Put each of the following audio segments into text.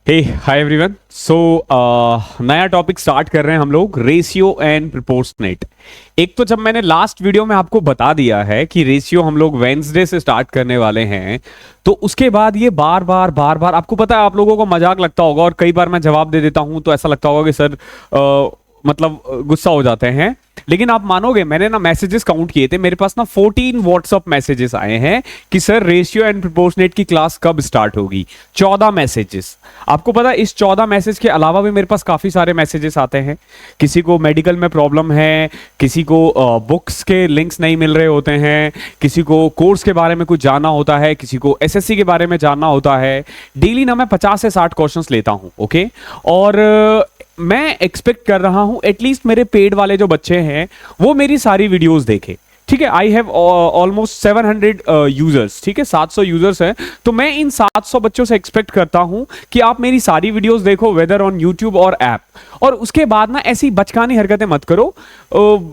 हे hi everyone. सो नया topic start कर रहे हैं हम लोग, रेशियो एंड प्रोपोर्शनेट। एक तो जब मैंने लास्ट वीडियो में आपको बता दिया है कि रेशियो हम लोग वेंसडे से स्टार्ट करने वाले हैं, तो उसके बाद ये बार बार आपको पता है, आप लोगों को मजाक लगता होगा और कई बार मैं जवाब दे देता हूं तो ऐसा लगता होगा कि सर मतलब गुस्सा हो जाते हैं। लेकिन आप मानोगे, मैंने ना मैसेजेस काउंट किए थे, मेरे पास ना 14 व्हाट्सएप मैसेजेस आए हैं कि सर रेशियो एंड प्रोपोर्शनेट की क्लास कब स्टार्ट होगी। 14 मैसेजेस। आपको पता है इस 14 मैसेज के अलावा भी मेरे पास काफी सारे मैसेजेस आते हैं। किसी को मेडिकल में प्रॉब्लम है, किसी को बुक्स के लिंक्स नहीं मिल रहे होते हैं, किसी को कोर्स के बारे में कुछ जानना होता है, किसी को एसएससी के बारे में जानना होता है। डेली ना मैं 50 से 60 क्वेश्चंस लेता हूं। ओके, और मैं एक्सपेक्ट कर रहा हूं एटलीस्ट मेरे पेड वाले जो बच्चे हैं वो मेरी सारी वीडियोस देखें। ठीक है, आई हैव ऑलमोस्ट 700 यूजर्स। ठीक है, 700 यूजर्स हैं, तो मैं इन 700 बच्चों से एक्सपेक्ट करता हूं कि आप मेरी सारी वीडियोस देखो, वेदर ऑन यूट्यूब और ऐप। और उसके बाद ना ऐसी बचकानी हरकतें मत करो।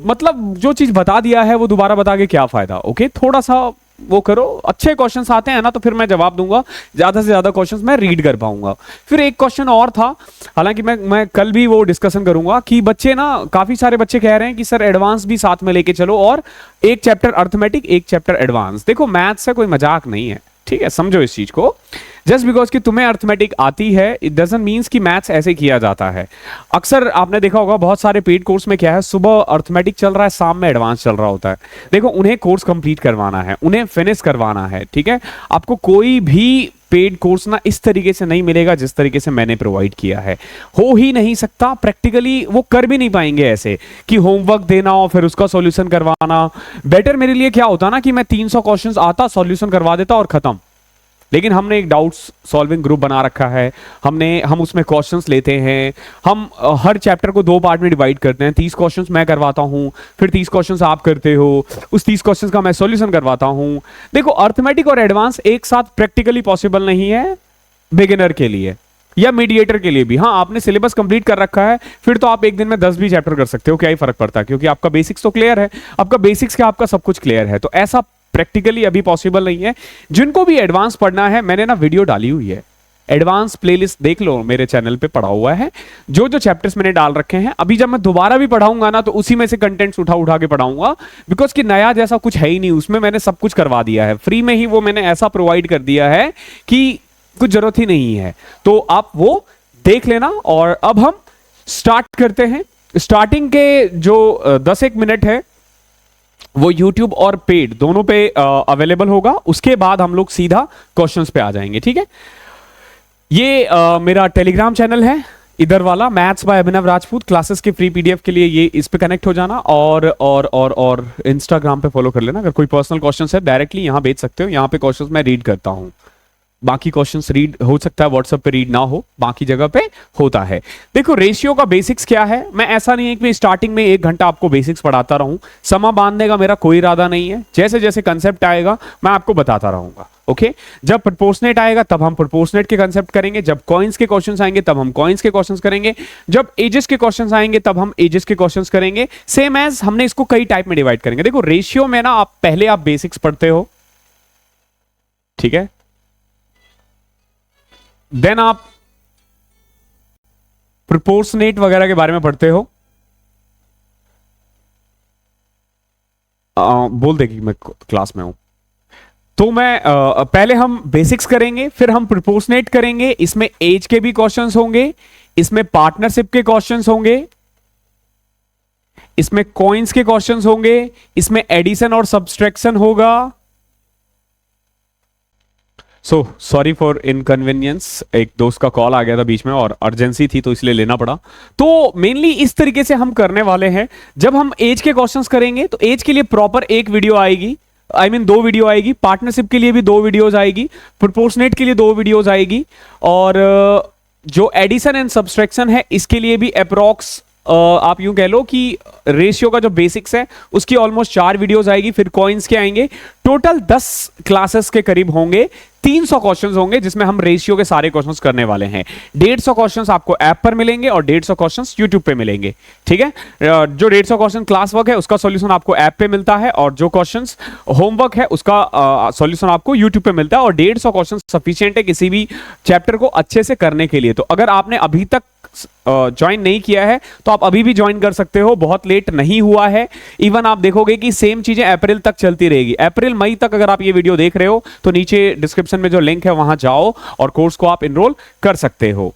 मतलब जो चीज बता दिया है वो दोबारा बता के क्या फायदा। ओके, थोड़ा सा वो करो। अच्छे क्वेश्चंस आते हैं ना तो फिर मैं जवाब दूंगा, ज्यादा से ज्यादा क्वेश्चंस मैं रीड कर पाऊंगा। फिर एक क्वेश्चन और था, हालांकि मैं कल भी वो डिस्कशन करूंगा कि बच्चे ना, काफी सारे बच्चे कह रहे हैं कि सर एडवांस भी साथ में लेके चलो और एक चैप्टर अर्थमेटिक, एक चैप्टर एडवांस। देखो मैथ्स से कोई मजाक नहीं है, ठीक है, समझो इस चीज को। जस्ट बिकॉज कि तुम्हें अर्थमेटिक आती है इट डजंट मीन्स कि मैथ्स ऐसे किया जाता है। अक्सर आपने देखा होगा बहुत सारे पेड कोर्स में क्या है, सुबह अर्थमेटिक चल रहा है, शाम में एडवांस चल रहा होता है। देखो उन्हें कोर्स कंप्लीट करवाना है, उन्हें फिनिश करवाना है। ठीक है, आपको कोई भी पेड कोर्स ना इस तरीके से नहीं मिलेगा जिस तरीके से मैंने प्रोवाइड किया है। हो ही नहीं सकता, प्रैक्टिकली वो कर भी नहीं पाएंगे ऐसे कि होमवर्क देना और फिर उसका सॉल्यूशन करवाना। बेटर मेरे लिए क्या होता ना कि मैं 300 क्वेश्चंस आता, सॉल्यूशन करवा देता और खत्म। लेकिन हमने एक डाउट्स सॉल्विंग ग्रुप बना रखा है, हम उसमें क्वेश्चंस लेते हैं। हम हर चैप्टर को 2 पार्ट में डिवाइड करते हैं। 30 क्वेश्चंस मैं करवाता हूं, फिर 30 क्वेश्चंस आप करते हो, उस 30 क्वेश्चंस का मैं सॉल्यूशन करवाता हूं। देखो अर्थमेटिक और एडवांस एक साथ प्रैक्टिकली पॉसिबल नहीं है बिगिनर के लिए या मीडिएटर के लिए भी। हाँ, आपने सिलेबस कंप्लीट कर रखा है फिर तो आप एक दिन में 10 भी चैप्टर कर सकते हो, क्या ही फर्क पड़ता है, क्योंकि आपका बेसिक्स तो क्लियर है। आपका बेसिक्स क्या, आपका सब कुछ क्लियर है। तो ऐसा प्रैक्टिकली अभी पॉसिबल नहीं है। जिनको भी एडवांस पढ़ना है, मैंने ना वीडियो डाली हुई है, एडवांस प्लेलिस्ट देख लो, मेरे चैनल पे पड़ा हुआ है जो जो चैप्टर्स मैंने डाल रखे हैं। अभी जब मैं दोबारा भी पढ़ाऊंगा ना तो उसी में से कंटेंट्स उठा उठा के पढ़ाऊंगा, बिकॉज कि नया जैसा कुछ है ही नहीं उसमें। मैंने सब कुछ करवा दिया है फ्री में ही, वो मैंने ऐसा प्रोवाइड कर दिया है कि कुछ जरूरत ही नहीं है। तो आप वो देख लेना। और अब हम स्टार्ट करते हैं। स्टार्टिंग के जो 10-1 मिनट है वो YouTube और पेड दोनों पे अवेलेबल होगा। उसके बाद हम लोग सीधा क्वेश्चंस पे आ जाएंगे। ठीक है, ये मेरा टेलीग्राम चैनल है, इधर वाला, maths by Abhinav Rajput. Classes के फ्री पीडीएफ के लिए ये इस पे कनेक्ट हो जाना और इंस्टाग्राम पे फॉलो कर लेना। अगर कोई पर्सनल क्वेश्चंस है डायरेक्टली यहां भेज सकते हो, यहां पे क्वेश्चंस मैं रीड करता हूं। बाकी क्वेश्चंस रीड हो सकता है व्हाट्सएप पे रीड ना हो, बाकी जगह पे होता है। देखो रेशियो का बेसिक्स क्या है, मैं ऐसा नहीं है कि स्टार्टिंग में 1 घंटा आपको बेसिक्स पढ़ाता रहूं। समा बांधने का मेरा कोई इरादा नहीं है। जैसे जैसे कंसेप्ट आएगा मैं आपको बताता रहूंगा। ओके, जब प्रोपोर्शनेट आएगा तब हम प्रोपोर्शनेट के कंसेप्ट करेंगे, जब कॉइंस के क्वेश्चंस आएंगे तब हम कॉइंस के क्वेश्चंस करेंगे, जब एजेस के क्वेश्चंस आएंगे तब हम एजेस के क्वेश्चंस करेंगे। सेम एज हमने इसको कई टाइप में डिवाइड करेंगे। देखो रेशियो में ना आप पहले बेसिक्स पढ़ते हो, ठीक है, देन आप प्रोपोर्शनेट वगैरह के बारे में पढ़ते हो। बोल दे कि मैं क्लास में हूं। तो मैं पहले हम बेसिक्स करेंगे, फिर हम प्रोपोर्शनेट करेंगे। इसमें एज के भी क्वेश्चंस होंगे, इसमें पार्टनरशिप के क्वेश्चंस होंगे, इसमें कॉइंस के क्वेश्चंस होंगे, इसमें एडिशन और सब्सट्रैक्शन होगा। सो सॉरी फॉर इनकन्वीनियंस, एक दोस्त का कॉल आ गया था बीच में और अर्जेंसी थी तो इसलिए लेना पड़ा। तो मेनली इस तरीके से हम करने वाले हैं। जब हम एज के क्वेश्चंस करेंगे तो एज के लिए प्रॉपर एक वीडियो आएगी, I mean 2 वीडियो आएगी। पार्टनरशिप के लिए भी 2 वीडियोस आएगी, प्रोपोर्शनेट के लिए 2 वीडियोस आएगी, और जो एडिशन एंड सब्सट्रैक्शन है इसके लिए भी अप्रॉक्स आप यूं कह लो कि रेशियो का जो बेसिक्स है उसकी ऑलमोस्ट 4 वीडियोस आएगी, फिर कॉइन्स के आएंगे, टोटल 10 क्लासेस के करीब होंगे, 300 क्वेश्चंस होंगे जिसमें हम रेशियो के सारे क्वेश्चंस करने वाले हैं। 150 क्वेश्चंस आपको ऐप पर मिलेंगे और 150 क्वेश्चंस यूट्यूब पे मिलेंगे, ठीक है। जो 150 क्वेश्चन क्लास वर्क है उसका सॉल्यूशन आपको ऐप पे मिलता है, और जो क्वेश्चंस होमवर्क है उसका सॉल्यूशन आपको यूट्यूब पे मिलता है, और 150 क्वेश्चन सफिशिएंट है किसी भी चैप्टर को अच्छे से करने के लिए। तो अगर आपने अभी तक ज्वाइन नहीं किया है तो आप अभी भी ज्वाइन कर सकते हो, बहुत लेट नहीं हुआ है। इवन आप देखोगे कि सेम चीजें अप्रैल तक चलती रहेगी, अप्रैल मई तक। अगर आप ये वीडियो देख रहे हो तो नीचे डिस्क्रिप्शन में जो लिंक है वहां जाओ और कोर्स को आप एनरोल कर सकते हो।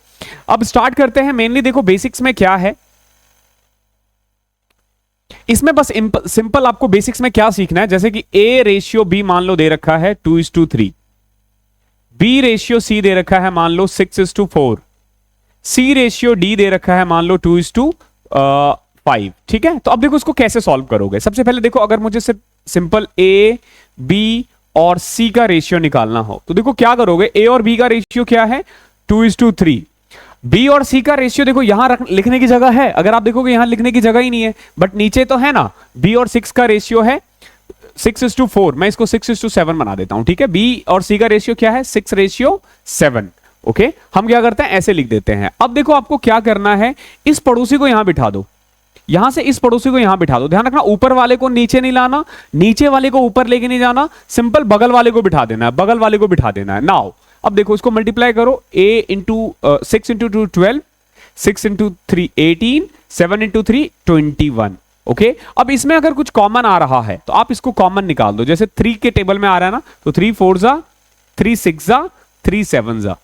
अब स्टार्ट करते हैं। मेनली देखो बेसिक्स में क्या है, इसमें बस सिंपल आपको बेसिक्स में क्या सीखना है, जैसे कि ए रेशियो बी मान लो दे रखा है 2:3, बी रेशियो सी दे रखा है मान लो 6:4, सी रेशियो डी दे रखा है मान लो 2:5, ठीक है। तो अब देखो इसको कैसे सॉल्व करोगे। सबसे पहले देखो, अगर मुझे सिर्फ सिंपल ए बी और सी का रेशियो निकालना हो तो देखो क्या करोगे। ए और बी का रेशियो क्या है 2:3, बी और सी का रेशियो देखो यहां लिखने की जगह है, अगर आप देखोगे यहां लिखने की जगह ही नहीं है, बट नीचे तो है ना। बी और 6 का रेशियो है 6:4, मैं इसको 6:7 बना देता हूं, ठीक है। बी और सी का रेशियो क्या है 6:7, ओके। हम क्या करते हैं ऐसे लिख देते हैं। अब देखो आपको क्या करना है, इस पड़ोसी को यहां बिठा दो, यहां से इस पड़ोसी को यहां बिठा दो। ध्यान रखना ऊपर वाले को नीचे नहीं लाना, नीचे वाले को ऊपर लेके नहीं जाना, सिंपल बगल वाले को बिठा देना है, बगल वाले को बिठा देना है। नाउ अब देखो इसको मल्टीप्लाई करो, a 6 × 2 12, 6 × 3 18, 7 × 3 21, ओके। अब इसमें अगर कुछ कॉमन आ रहा है तो आप इसको कॉमन निकाल दो। जैसे 3 के टेबल में आ रहा है ना, तो 3 4 जा, 3 6 जा, 3 7 जा।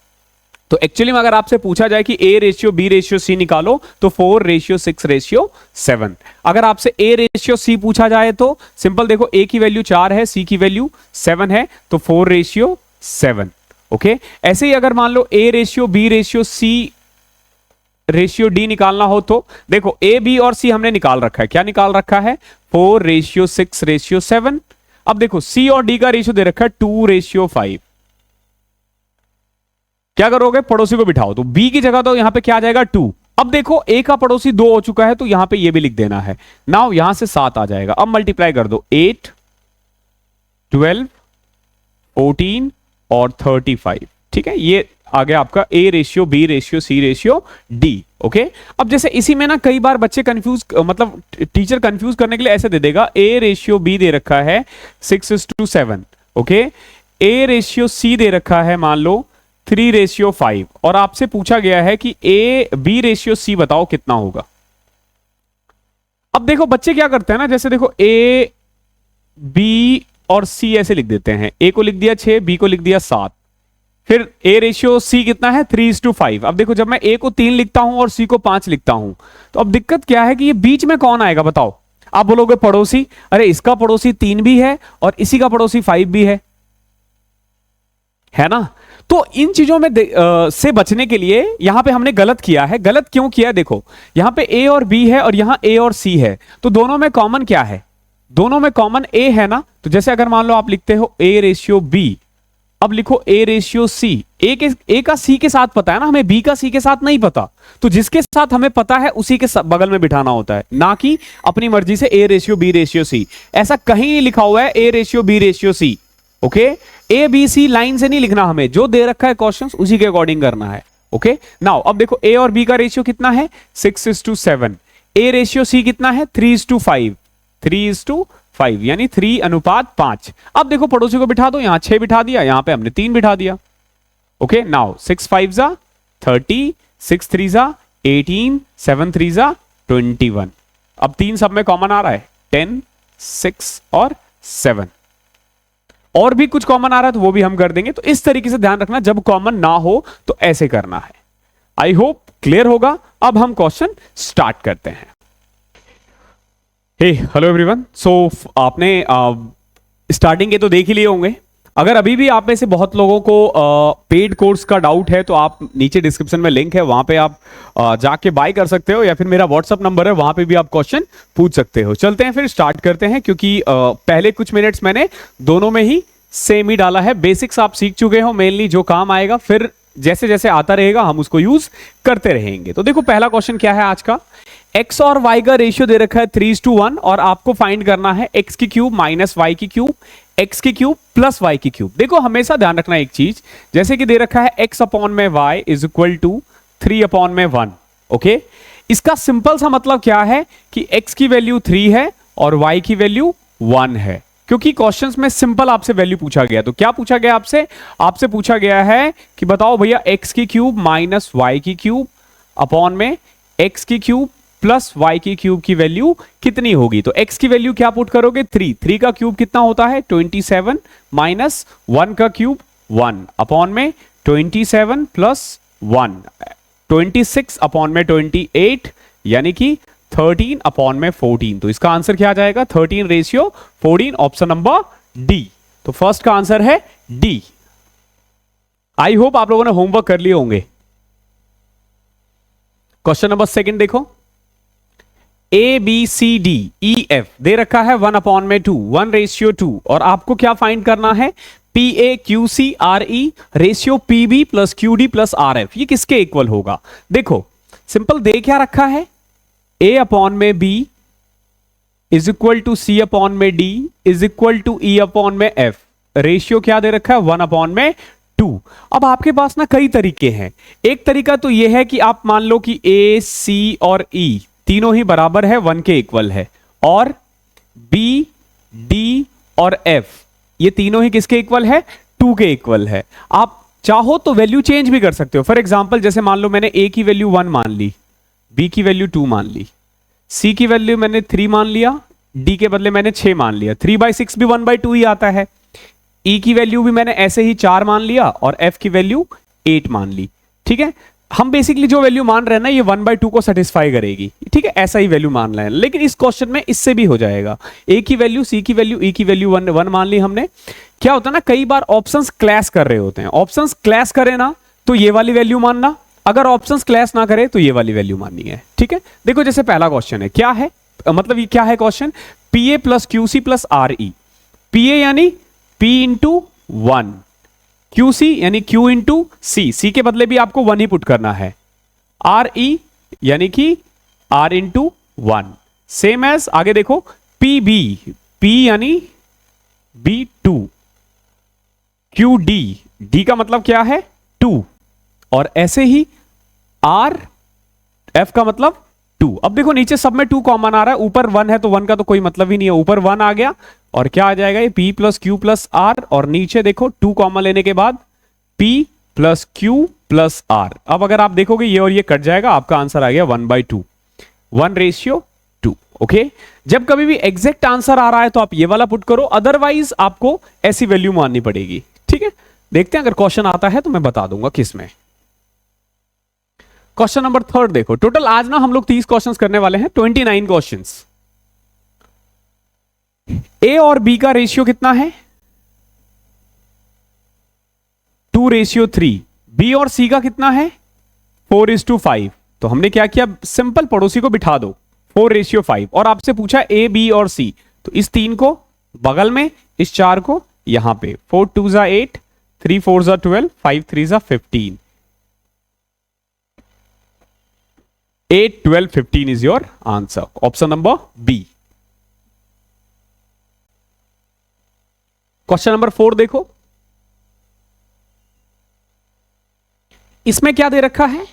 तो एक्चुअली में अगर आपसे पूछा जाए कि A ratio B ratio C निकालो तो 4:6:7। अगर आपसे ए रेशियो सी पूछा जाए तो सिंपल देखो, ए की वैल्यू 4 है, सी की वैल्यू 7 है, तो 4:7, ओके। ऐसे ही अगर मान लो A ratio B ratio C ratio D निकालना हो तो देखो ए बी और सी हमने निकाल रखा है, क्या निकाल रखा है 4:6:7। अब देखो सी और डी का रेशियो दे रखा है 2:5। क्या करोगे, पड़ोसी को बिठाओ, तो बी की जगह तो यहां पे क्या आ जाएगा 2। अब देखो ए का पड़ोसी 2 हो चुका है तो यहां पे ये भी लिख देना है। नाउ यहां से 7 आ जाएगा। अब मल्टीप्लाई कर दो, 8 12 14 और 35, ठीक है। ये आ गया आपका A ratio B ratio C ratio D, okay. अब जैसे इसी में ना कई बार बच्चे कंफ्यूज, मतलब टीचर कंफ्यूज करने के लिए ऐसे दे देगा, ए रेशियो बी दे रखा है 6:7, ओके। ए रेशियो सी दे रखा है मान लो 3:5, और आपसे पूछा गया है कि ए बी रेशियो सी बताओ कितना होगा। अब देखो बच्चे क्या करते हैं ना, जैसे देखो ए बी और सी ऐसे लिख देते हैं, ए को लिख दिया 6, बी को लिख दिया 7, फिर ए रेशियो सी कितना है 3:5। अब देखो जब मैं ए को 3 लिखता हूं और सी को 5 लिखता हूं तो अब दिक्कत क्या है कि ये बीच में कौन आएगा बताओ। आप बोलोगे पड़ोसी, अरे इसका पड़ोसी 3 भी है और इसी का पड़ोसी 5 भी है ना। तो इन चीजों में से बचने के लिए यहां पे हमने गलत किया है। गलत क्यों किया, देखो यहां पे ए और बी है और यहां ए और सी है, तो दोनों में कॉमन क्या है, दोनों में कॉमन ए है ना। तो जैसे अगर मान लो आप लिखते हो ए रेशियो बी, अब लिखो ए रेशियो सी। ए का सी के साथ पता है ना हमें, बी का सी के साथ नहीं पता, तो जिसके साथ हमें पता है उसी के बगल में बिठाना होता है, ना कि अपनी मर्जी से A ratio B ratio C. ऐसा कहीं लिखा हुआ है A ratio B ratio C, okay. A B C line से नहीं लिखना, हमें जो दे रखा है क्वेश्चन उसी के अकॉर्डिंग करना है, ओके। नाउ अब देखो ए और बी का रेशियो कितना है 6:7, ए रेशियो सी कितना है 3:5, 3:5 यानी 3:5। अब देखो पड़ोसी को बिठा दो, यहां 6 बिठा दिया, यहां पे हमने 3 बिठा दिया, ओके। नाउ 6 5 जा 30, 6 3 जा 18, 7 3 जा 21। अब 3 सब में कॉमन आ रहा है 10, 6 और 7। और भी कुछ कॉमन आ रहा है तो वो भी हम कर देंगे। तो इस तरीके से ध्यान रखना, जब कॉमन ना हो तो ऐसे करना है। आई होप क्लियर होगा। अब हम क्वेश्चन स्टार्ट करते हैं। हे हेलो एवरीवन। सो आपने स्टार्टिंग के तो देख ही लिए होंगे। अगर अभी भी आप में से बहुत लोगों को पेड कोर्स का डाउट है तो आप नीचे डिस्क्रिप्शन में लिंक है, वहां पे आप जाके बाय कर सकते हो, या फिर मेरा व्हाट्सअप नंबर है वहां पे भी आप क्वेश्चन पूछ सकते हो। चलते हैं फिर स्टार्ट करते हैं, क्योंकि पहले कुछ मिनट्स मैंने दोनों में ही सेम ही डाला है। बेसिक्स आप सीख चुके हो, मेनली जो काम आएगा, फिर जैसे जैसे आता रहेगा हम उसको यूज करते रहेंगे। तो देखो पहला क्वेश्चन क्या है आज का, एक्स और वाई का रेशियो दे रखा है 3:1 और आपको फाइंड करना है एक्स की क्यूब माइनस वाई की क्यूब, एक्स की क्यूब प्लस वाई की क्यूब। देखो हमेशा ध्यान रखना एक चीज, जैसे कि दे रखा है एक्स अपॉन में y is equal to 3 upon में 1। ओके, इसका सिंपल सा मतलब क्या है कि x की वैल्यू 3 है और y की वैल्यू 1 है, क्योंकि क्वेश्चंस में सिंपल आपसे वैल्यू पूछा गया। तो क्या पूछा गया आपसे? आपसे पूछा गया है कि बताओ भैया x की क्यूब माइनस वाई की क्यूब अपॉन में x की क्यूब प्लस y की क्यूब की वैल्यू कितनी होगी। तो x की वैल्यू क्या पुट करोगे? 3 का क्यूब कितना होता है? 27 माइनस 1 का क्यूब 1 अपॉन में 27 प्लस 1 26 अपॉन में 28 यानी कि 13 अपॉन में 14। तो इसका आंसर क्या आ जाएगा? 13:14, ऑप्शन नंबर डी। तो फर्स्ट का आंसर है डी। आई होप आप लोगों ने होमवर्क कर लिए होंगे। क्वेश्चन नंबर सेकंड देखो, A B C D E F दे रखा है 1 अपॉन में 2, 1:2 और आपको क्या फाइंड करना है? P A Q C R E ratio P B plus Q D plus R F, ये किसके इक्वल होगा? देखो सिंपल दे क्या रखा है? ए अपॉन में B is equal to C upon में D is equal to E upon में एफ। रेशियो क्या दे रखा है? 1 अपॉन में 2। अब आपके पास ना कई तरीके हैं। एक तरीका तो यह है कि आप मान लो कि ए सी और ई तीनों ही बराबर है, 1 के इक्वल है, और बी डी और एफ ये तीनों ही किसके इक्वल है? 2 के इक्वल है। आप चाहो तो वैल्यू चेंज भी कर सकते हो। फॉर एग्जांपल जैसे मान लो मैंने ए की वैल्यू 1 मान ली, बी की वैल्यू 2 मान ली, सी की वैल्यू मैंने 3 मान लिया, डी के बदले मैंने 6 मान लिया। 3/6 भी 1/2 ही आता है। ई की वैल्यू भी मैंने ऐसे ही 4 मान लिया और एफ की वैल्यू 8 मान ली। ठीक है, हम बेसिकली जो वैल्यू मान रहे हैं ना ये 1/2 को सेटिस्फाई करेगी। ठीक है, ऐसा ही वैल्यू मान रहे हैं, लेकिन इस क्वेश्चन में इससे भी हो जाएगा। ए की वैल्यू, सी की वैल्यू, ई की वैल्यू 1 मान ली हमने। क्या होता है ना, कई बार ऑप्शंस क्लैश कर रहे होते हैं। ऑप्शंस क्लैश करे ना तो ये वाली वैल्यू मानना, अगर ऑप्शंस क्लैश ना करे तो ये वाली वैल्यू माननी है। ठीक है, देखो जैसे पहला क्वेश्चन है, क्या है मतलब ये क्या है question? P A plus Q C plus R E. P A यानी P इंटू 1, क्यू सी यानी Q इंटू सी, सी के बदले भी आपको 1 ही पुट करना है, आर ई यानी कि R इंटू 1, सेम एज आगे देखो पी बी, P यानी B2, क्यू डी, डी का मतलब क्या है? 2, और ऐसे ही आर एफ का मतलब 2। अब देखो नीचे सब में 2 कॉमन आ रहा है, ऊपर 1 है तो 1 का तो कोई मतलब ही नहीं है, ऊपर 1 आ गया और क्या आ जाएगा? ये P plus Q plus R, और नीचे देखो 2 कॉमन लेने के बाद P plus Q plus R. अब अगर आप देखोगे ये और ये कट जाएगा, आपका आंसर आ गया 1/2, 1:2। ओके, जब कभी भी एग्जैक्ट आंसर आ रहा है तो आप ये वाला पुट करो, अदरवाइज आपको ऐसी वैल्यू माननी पड़ेगी। ठीक है, देखते हैं अगर क्वेश्चन आता है तो मैं बता दूंगा किस में। क्वेश्चन नंबर 3 देखो, टोटल आज ना हम लोग 30 क्वेश्चंस करने वाले हैं, 29 क्वेश्चंस। ए और बी का रेशियो कितना है? 2:3। बी और सी का कितना है? 4:5। तो हमने क्या किया, सिंपल पड़ोसी को बिठा दो, 4:5, और आपसे पूछा ए बी और सी, तो इस 3 को बगल में, इस 4 को यहां पे। 4 2 जा 8, 3 4 जा 12, 5 3 जा 15, 8 12 15 is your answer. Option number B. Question number 4 देखो, इसमें क्या दे रखा है?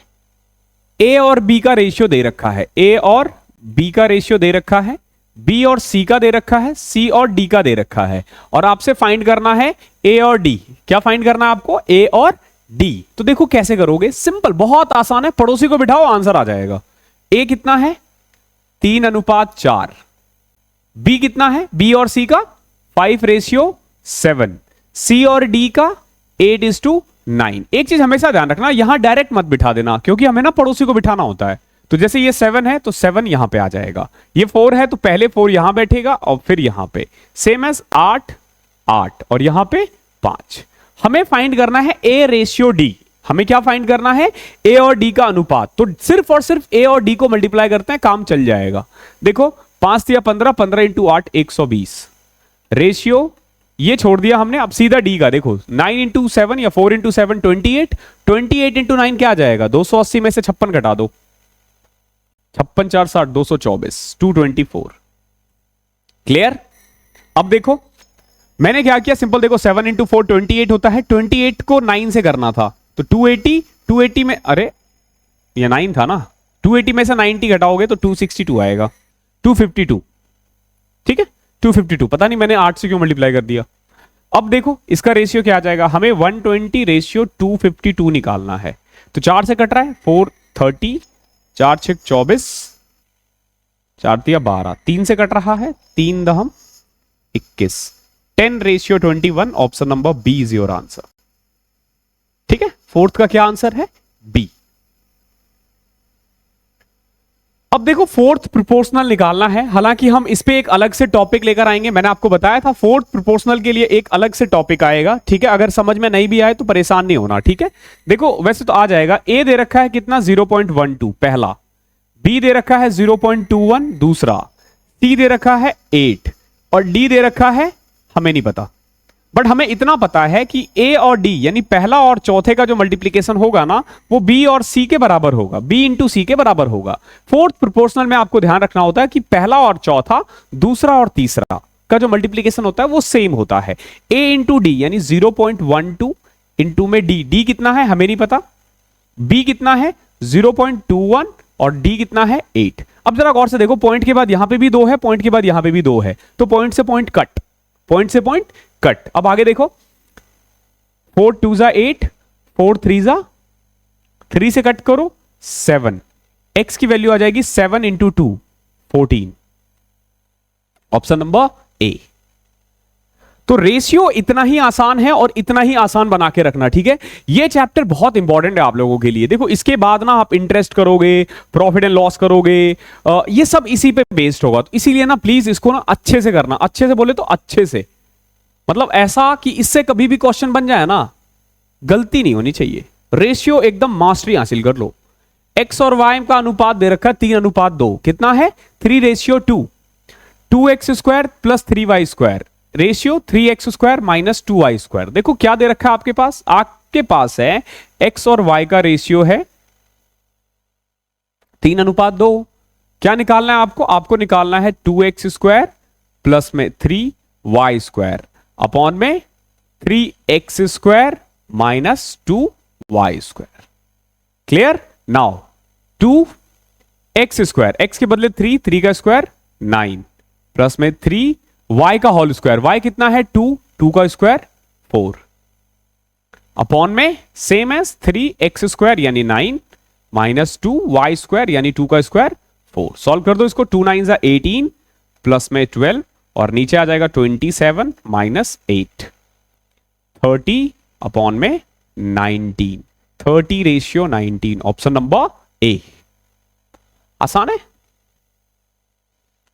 ए और बी का रेशियो दे रखा है, ए और बी का रेशियो दे रखा है, बी और सी का दे रखा है, सी और डी का दे रखा है, और आपसे फाइंड करना है ए और डी। क्या फाइंड करना है आपको? ए और डी। तो देखो कैसे करोगे, सिंपल, बहुत आसान है, पड़ोसी को बिठाओ आंसर आ जाएगा। ए कितना है? 3:4। बी कितना है? बी और सी का 5:7। सी और डी का 8:9। एक चीज हमेशा ध्यान रखना, यहां डायरेक्ट मत बिठा देना, क्योंकि हमें ना पड़ोसी को बिठाना होता है। तो जैसे ये 7 है तो 7 यहां पे आ जाएगा, ये 4 है तो पहले 4 यहां बैठेगा और फिर यहां पे, सेम एज 8 8, और यहां पे 5। हमें फाइंड करना है ए रेशियो डी। हमें क्या फाइंड करना है? ए और डी का अनुपात। तो सिर्फ और सिर्फ ए और डी को मल्टीप्लाई करते हैं, काम चल जाएगा। देखो 5 या 15, 15 इंटू 8 120, रेशियो ये छोड़ दिया हमने। अब सीधा डी का देखो, 9 इंटू 7 या 4 इंटू 7 28, 28 इंटू 9 क्या आ जाएगा? 280 में से 56 घटा दो, 56 4 60 224, 224। क्लियर? अब देखो मैंने क्या किया, सिंपल देखो 7 इंटू 4 28 होता है, 28 को 9 से करना था तो 280, 280 में, अरे ये 9 था ना, 280 में से 90 घटाओगे तो 262 आएगा, 252। ठीक है, 252। पता नहीं मैंने 8 से क्यों मल्टीप्लाई कर दिया। अब देखो इसका रेशियो क्या आ जाएगा, हमें 120 रेशियो 252 निकालना है। तो 4 से कट रहा है 430, 4 6 24, 4 तिया 12, 3 से कट रहा है 3 दहम 21, 10 ratio 21। Option number B is your answer. ठीक है, फोर्थ का क्या आंसर है, बी। अब देखो फोर्थ प्रोपोर्शनल निकालना है, हालांकि हम इस पे एक अलग से टॉपिक लेकर आएंगे। मैंने आपको बताया था फोर्थ प्रोपोर्शनल के लिए एक अलग से टॉपिक आएगा। ठीक है, अगर समझ में नहीं भी आए तो परेशान नहीं होना। ठीक है, देखो वैसे तो आ जाएगा। ए दे रखा है कितना 0.12 पहला, बी दे रखा है 0.21 दूसरा, सी दे रखा है 8 और डी दे रखा है हमें नहीं पता। बट हमें इतना पता है कि ए और डी यानी पहला और चौथे का जो मल्टीप्लीकेशन होगा ना वो बी और सी के बराबर होगा, बी इंटू सी के बराबर होगा। फोर्थ प्रोपोर्शनल में आपको ध्यान रखना होता है कि पहला और चौथा, दूसरा और तीसरा का जो मल्टीप्लीकेशन होता है वो सेम होता है। ए इंटू डी यानी 0.12 इंटू में डी, डी कितना है हमें नहीं पता, बी कितना है 0.21 और डी कितना है 8। अब जरा गौर से देखो, पॉइंट के बाद यहां पे भी 2 है, पॉइंट के बाद यहां पे भी 2 है, तो पॉइंट से पॉइंट कट, पॉइंट से पॉइंट कट। अब आगे देखो 4 2 जा 8, 4 3 जा 3 से कट करो 7, x की वैल्यू आ जाएगी 7 इंटू 2 14। Option number A. तो रेशियो इतना ही आसान है और इतना ही आसान बना के रखना। ठीक है, ये चैप्टर बहुत इंपॉर्टेंट है आप लोगों के लिए। देखो इसके बाद ना आप इंटरेस्ट करोगे, प्रॉफिट एंड लॉस करोगे, ये सब इसी पे बेस्ड होगा। तो इसीलिए ना प्लीज इसको ना अच्छे से करना, अच्छे से बोले तो अच्छे से, मतलब ऐसा कि इससे कभी भी क्वेश्चन बन जाए ना गलती नहीं होनी चाहिए। रेशियो एकदम मास्टरी हासिल कर लो। एक्स और वाई का अनुपात दे रखा है 3:2, कितना है 3:2, 2x² plus 3y² ratio 3x² minus 2y²। देखो क्या दे रखा है आपके पास, आपके पास है x और y का रेशियो है 3:2। क्या निकालना है आपको, आपको निकालना है 2x² प्लस में 3y² अपॉन में 3x² minus 2y²। Clear? Now 2x², x के बदले 3, 3 का स्क्वायर 9 प्लस में 3y का होल स्क्वायर, y कितना है 2, 2 का स्क्वायर 4 अपॉन में सेम एज 3x² यानी 9 माइनस 2y² यानी 2 का स्क्वायर 4। सॉल्व कर दो इसको, 2 9 जा 18 प्लस में 12 और नीचे आ जाएगा 27 माइनस 8, 30 अपॉन में 19, 30 रेशियो 19। Option number A. आसान है,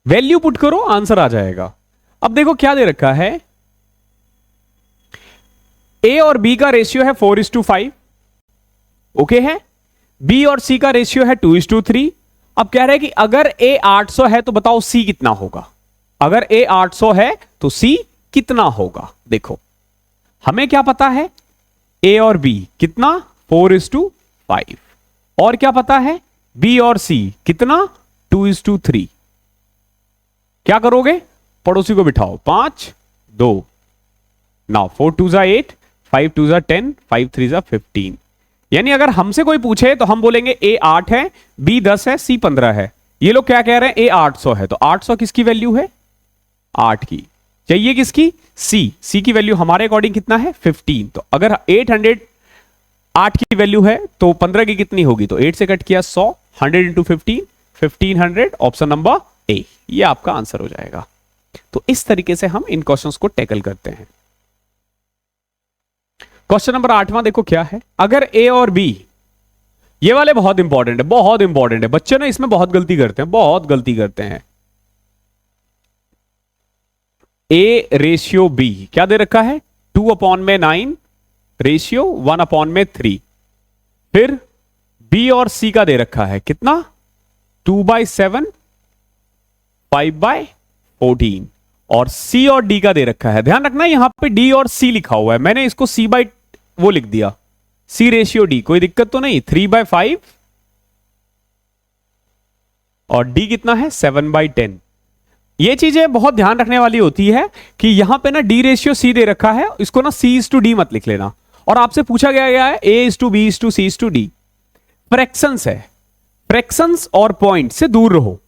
वैल्यू पुट करो आंसर आ जाएगा। अब देखो क्या दे रखा है, ए और बी का रेशियो है 4:5, ओके है। बी और सी का रेशियो है 2:3। अब कह रहे हैं कि अगर ए 800 है तो बताओ सी कितना होगा। अगर ए 800 है तो सी कितना होगा। देखो हमें क्या पता है, ए और बी कितना 4:5 और क्या पता है बी और सी कितना 2:3। क्या करोगे, पड़ोसी को बिठाओ 5 2 नाउ 4 2 जा 8, 5 2 जा 10, 5 3 जा 15। यानी अगर हमसे कोई पूछे तो हम बोलेंगे ए 8 है, बी 10 है, सी 15 है। ये लोग क्या कह रहे हैं, ए 800 है, तो 800 किसकी वैल्यू है 8 की, चाहिए किसकी सी की वैल्यू हमारे अकॉर्डिंग कितना है 15। तो अगर 800 8 की वैल्यू है तो 15 की कितनी होगी, तो 8 से कट किया 100, 100 इंटू 15 1500। ऑप्शन नंबर ए, ये आपका आंसर हो जाएगा। तो इस तरीके से हम इन क्वेश्चंस को टैकल करते हैं। क्वेश्चन नंबर 8वां देखो क्या है, अगर ए और बी, ये वाले बहुत इंपॉर्टेंट है, बहुत इंपॉर्टेंट है। बच्चे ना इसमें बहुत गलती करते हैं, बहुत गलती करते हैं। ए रेशियो बी क्या दे रखा है 2/9 रेशियो 1/3। फिर बी और सी का दे रखा है कितना 2/7 5/14 और सी और डी का दे रखा है। ध्यान रखना यहां पे डी और सी लिखा हुआ है, मैंने इसको सी बाई वो लिख दिया, सी रेशियो डी, कोई दिक्कत तो नहीं। 3/5 और डी कितना है 7/10। ये चीजें बहुत ध्यान रखने वाली होती है कि यहां पे ना डी रेशियो सी दे रखा है, इसको ना C/D मत लिख लेना। और आपसे पूछा गया है A/B/C/D। फ्रैक्शंस है, फ्रैक्शंस और पॉइंट से दूर रहो,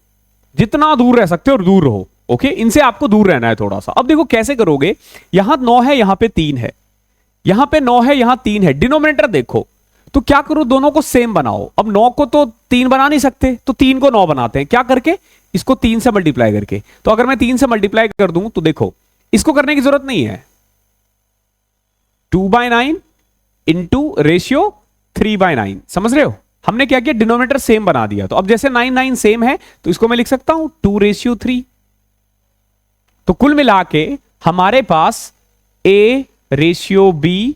जितना दूर रह सकते हो और दूर रहो। ओके, इनसे आपको दूर रहना है थोड़ा सा। अब देखो कैसे करोगे, यहां 9 है, यहां पे 3 है, यहां पे 9 है, यहां 3 है, डिनोमिनेटर देखो, तो क्या करो, दोनों को सेम बनाओ। अब 9 को तो 3 बना नहीं सकते, तो 3 को 9 बनाते हैं, क्या करके, इसको 3 से मल्टीप्लाई करके। तो अगर मैं 3 से मल्टीप्लाई कर दूं तो देखो, इसको करने की जरूरत नहीं है, 2/9 इंटू रेशियो 3/9। समझ रहे हो, हमने क्या किया, डिनोमिनेटर सेम बना दिया। तो अब जैसे 9 सेम है तो इसको मैं लिख सकता हूं 2/3। तो कुल मिला के हमारे पास A/B,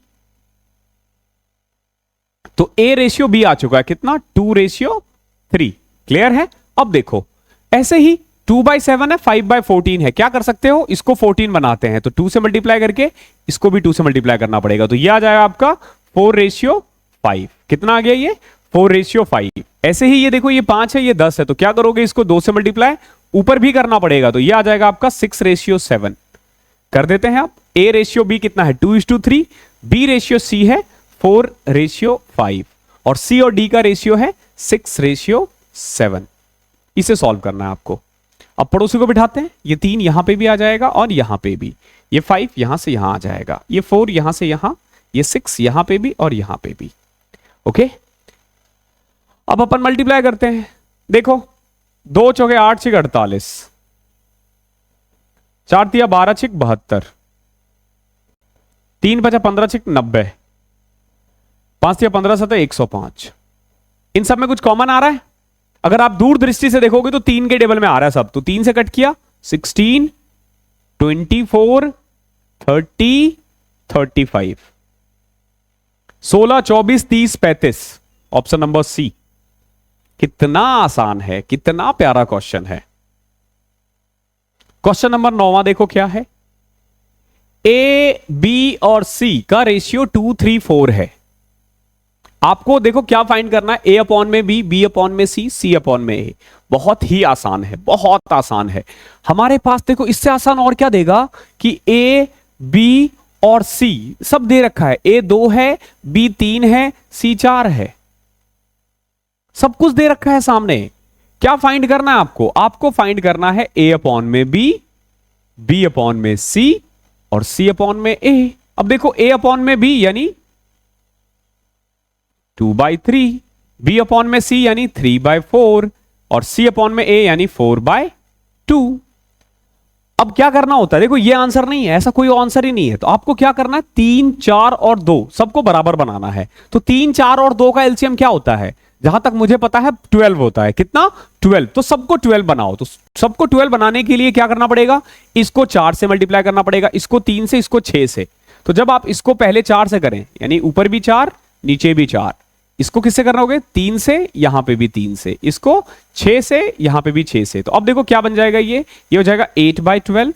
तो A/B आ चुका है कितना, 2/3। क्लियर है। अब देखो ऐसे ही 2/7 है, 5/14 है, क्या कर सकते हो, इसको 14 बनाते हैं, तो 2 से मल्टीप्लाई करके इसको भी 2 से मल्टीप्लाई करना पड़ेगा, तो ये आ जाएगा आपका 4/5। कितना आ गया ये, 4/5। ऐसे ही ये देखो, ये 5 है, ये 10 है, तो क्या करोगे, इसको 2 से मल्टीप्लाई ऊपर भी करना पड़ेगा, तो ये आ जाएगा आपका 6/7। कर देते हैं आप। A/B कितना है 2:3, B/C है 4/5 और C और D का रेशियो है 6/7। इसे सॉल्व करना है आपको। अब पड़ोसी को बिठाते हैं, ये 3 यहां पे भी आ जाएगा और यहां पे भी, ये 5 यहां से यहां आ जाएगा, ये 4 यहां से यहां, ये 6 यहां पे भी और यहां पे भी। ओके, अब अपन मल्टीप्लाई करते हैं। देखो 2 चौके 8 6 48, 4 तिया 12 6 72, 3 5 15 6 90, 5 तिया 15 7 105। इन सब में कुछ कॉमन आ रहा है, अगर आप दूर दृष्टि से देखोगे तो 3 के टेबल में आ रहा है सब, तो 3 से कट किया 16 24 30 35, 16 24 30 35, ऑप्शन नंबर सी। कितना आसान है, कितना प्यारा क्वेश्चन है। क्वेश्चन नंबर 9 देखो क्या है, ए बी और सी का रेशियो 2 3 4 है। आपको देखो क्या फाइंड करना है, A अपॉन में B अपॉन में C अपॉन में A। बहुत ही आसान है, बहुत आसान है। हमारे पास देखो इससे आसान और क्या देगा कि A B और C सब दे रखा है, A 2 है, B 3 है, C 4 है, सब कुछ दे रखा है सामने। क्या फाइंड करना है आपको, आपको फाइंड करना है A अपॉन में B अपॉन में C और C अपॉन में A। अब देखो A अपॉन में B यानी 2/3, B अपॉन में C यानी 3/4 और C अपॉन में A यानी 4/2। अब क्या करना होता है, देखो ये आंसर नहीं है, ऐसा कोई आंसर ही नहीं है, तो आपको क्या करना है, 3 4 और 2 सबको बराबर बनाना है। तो 3 4 और 2 का एलसीएम क्या होता है, जहां तक मुझे पता है 12 होता है। कितना, 12। तो सबको 12 बनाओ। तो सबको 12 बनाने के लिए क्या करना पड़ेगा, इसको 4 से मल्टीप्लाई करना पड़ेगा, इसको 3 से, इसको 6 से। तो जब आप इसको पहले 4 से करें, यानी ऊपर भी 4 नीचे भी 4, इसको किससे करना होगा, 3 से, यहां पे भी 3 से, इसको 6 से, यहां पे भी 6 से। तो अब देखो क्या बन जाएगा, ये हो जाएगा 8/12,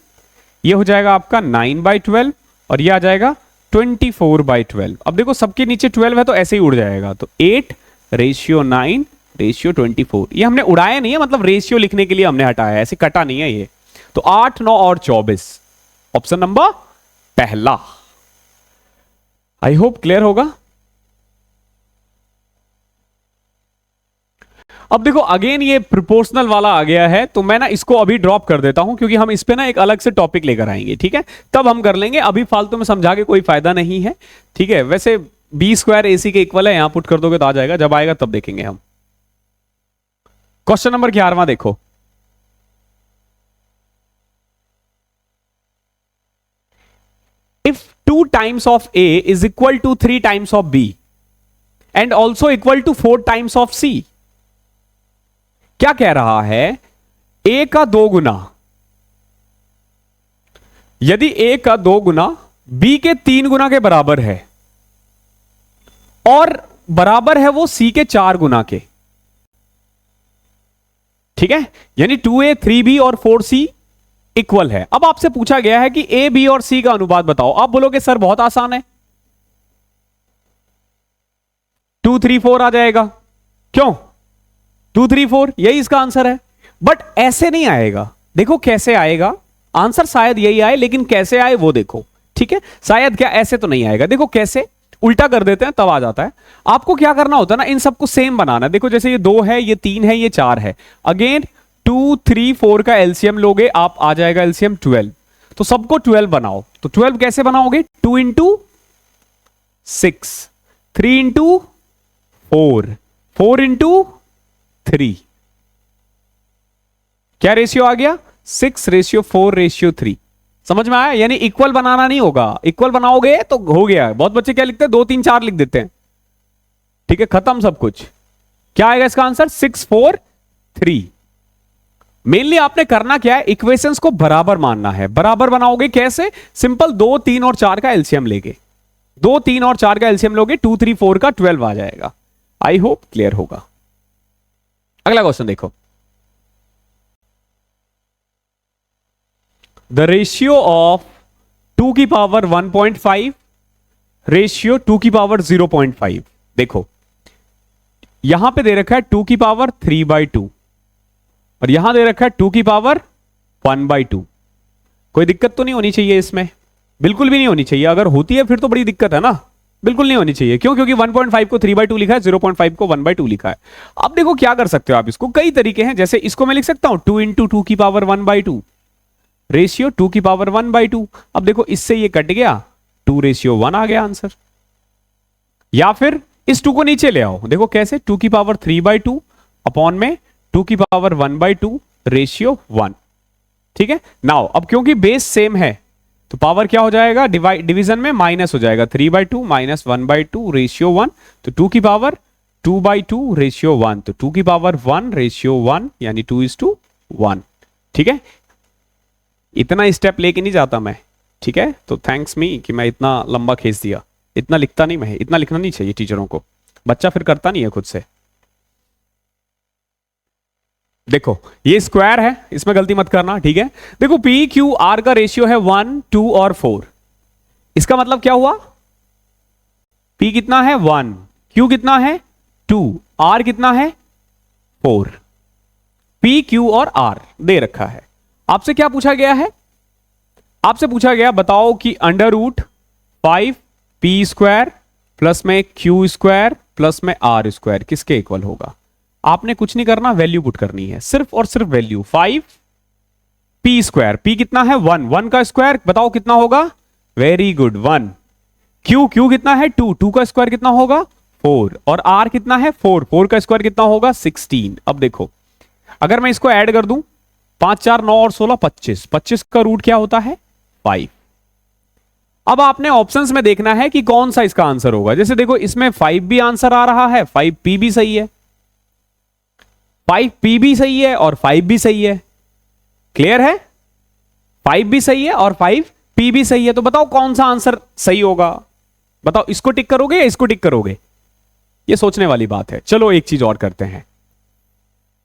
ये हो जाएगा आपका 9/12 और ये आ जाएगा 24/12। अब देखो सबके नीचे 12 है तो ऐसे ही उड़ जाएगा, तो 8/9/24। ये हमने उड़ाया नहीं है, मतलब रेशियो लिखने के लिए हमने हटाया है, ऐसे कटा नहीं है ये। तो 8 9 और 24, ऑप्शन नंबर पहला। आई होप क्लियर होगा। अब देखो अगेन ये प्रोपोर्शनल वाला आ गया है, तो मैं ना इसको अभी ड्रॉप कर देता हूं, क्योंकि हम इस पे ना एक अलग से टॉपिक लेकर आएंगे, ठीक है, तब हम कर लेंगे। अभी फालतू में समझा के कोई फायदा नहीं है, ठीक है। वैसे B² AC के इक्वल है, यहां पुट कर दोगे तो आ जाएगा, जब आएगा तब देखेंगे हम। क्वेश्चन नंबर 11 देखो, if 2 times of A is equal to 3 times of B and also equal to 4 times of C। क्या कह रहा है, A का 2 गुना, यदि A का 2 गुना B के 3 गुना के बराबर है और बराबर है वो C के 4 गुना के, ठीक है, यानी 2A 3B और 4C इक्वल है। अब आपसे पूछा गया है कि A B और C का अनुपात बताओ। आप बोलोगे सर बहुत आसान है, 2 3 4 आ जाएगा। क्यों 2 3 4, यही इसका आंसर है। बट ऐसे नहीं आएगा। देखो कैसे आएगा, आंसर शायद यही आए, लेकिन कैसे आए वो देखो। ठीक है, शायद क्या ऐसे तो नहीं आएगा। देखो कैसे, उल्टा कर देते हैं तब आ जाता है। आपको क्या करना होता है ना, इन सबको सेम बनाना है। देखो जैसे ये 2 है, ये 3 है, ये 4 है। अगेन 2 3 4 का एलसीएम लोगे आप, आ जाएगा एलसीएम 12। तो सबको 12 बनाओ। तो 12 कैसे बनाओगे, 2 इंटू 6, 3 इंटू 4, 4 इंटू 3। क्या रेशियो आ गया, 6:4:3। समझ में आया? यानी इक्वल बनाना नहीं होगा, इक्वल बनाओगे तो हो गया। बहुत बच्चे क्या लिखते हैं, 2 3 4 लिख देते हैं। ठीक है, खत्म सब कुछ। क्या आएगा इसका आंसर, 6:4:3। मेनली आपने करना क्या है, इक्वेशंस को बराबर मानना है। बराबर बनाओगे कैसे, सिंपल 2 3 और 4 का एलसीएम लेके, 2 3 और 4 का एलसीएम लोगे, 2 3 4 का 12 आ जाएगा। आई होप क्लियर होगा। अगला क्वेश्चन देखो, द रेशियो ऑफ 2 की पावर 1.5 रेशियो 2 की पावर 0.5। देखो यहां पे दे रखा है 2 की पावर 3/2 और यहां दे रखा है 2 की पावर 1/2। कोई दिक्कत तो नहीं होनी चाहिए इसमें, बिल्कुल भी नहीं होनी चाहिए। अगर होती है फिर तो बड़ी दिक्कत है ना, बिल्कुल नहीं होनी चाहिए। क्यों, क्योंकि 1.5 को 3/2 लिखा है, 0.5 को 1/2 लिखा है। अब देखो क्या कर सकते हो आप, इसको कई तरीके हैं। जैसे इसको मैं लिख सकता हूं 2 इंटू 2 की पावर 1/2 रेशियो 2 की पावर 1/2। अब देखो इससे ये कट गया, 2:1 आ गया आंसर। या फिर इस 2 को नीचे ले आओ, देखो कैसे, 2 की पावर 3/2 अपॉन में 2 की पावर 1/2 रेशियो 1। ठीक है, नाउ अब क्योंकि बेस सेम है तो पावर क्या हो जाएगा, डिवीजन में माइनस हो जाएगा, 3/2 माइनस 1/2 रेशियो 1। तो 2 की पावर 2/2 रेशियो 1, तो 2 की पावर 1 रेशियो 1 यानी 2:1। ठीक है, इतना स्टेप लेके नहीं जाता मैं। ठीक है, तो थैंक्स मी कि मैं इतना लंबा खींच दिया। इतना लिखता नहीं मैं, इतना लिखना नहीं चाहिए टीचरों को, बच्चा फिर करता नहीं है खुद से। देखो ये स्क्वायर है, इसमें गलती मत करना। ठीक है, देखो पी क्यू आर का रेशियो है 1 2 और 4। इसका मतलब क्या हुआ, पी कितना है 1, क्यू कितना है 2, आर कितना है 4। पी क्यू और आर दे रखा है। आपसे क्या पूछा गया है, आपसे पूछा गया बताओ कि √5 पी स्क्वायर प्लस में क्यू स्क्वायर प्लस में आर स्क्वायर किसके इक्वल होगा। आपने कुछ नहीं करना, वैल्यू पुट करनी है, सिर्फ और सिर्फ वैल्यू। 5 पी स्क्वायर, पी कितना है 1, 1 का स्क्वायर बताओ कितना होगा, वेरी गुड 1। क्यू, क्यू कितना है 2, 2 का स्क्वायर कितना होगा 4, और आर कितना है 4, 4 का स्क्वायर कितना होगा 16। अब देखो अगर मैं इसको ऐड कर दूं, 5 4 9 और 16 25, 25 का रूट क्या होता है 5। अब आपने ऑप्शंस में देखना है कि कौन सा इसका आंसर होगा। जैसे देखो इसमें 5 भी आंसर आ रहा है, 5p भी सही है, 5p भी सही है और 5 भी सही है। क्लियर है, 5 भी सही है और 5p भी सही है। तो बताओ कौन सा आंसर सही होगा, बताओ इसको टिक करोगे या इसको टिक करोगे, ये सोचने वाली बात है। चलो एक चीज और करते हैं,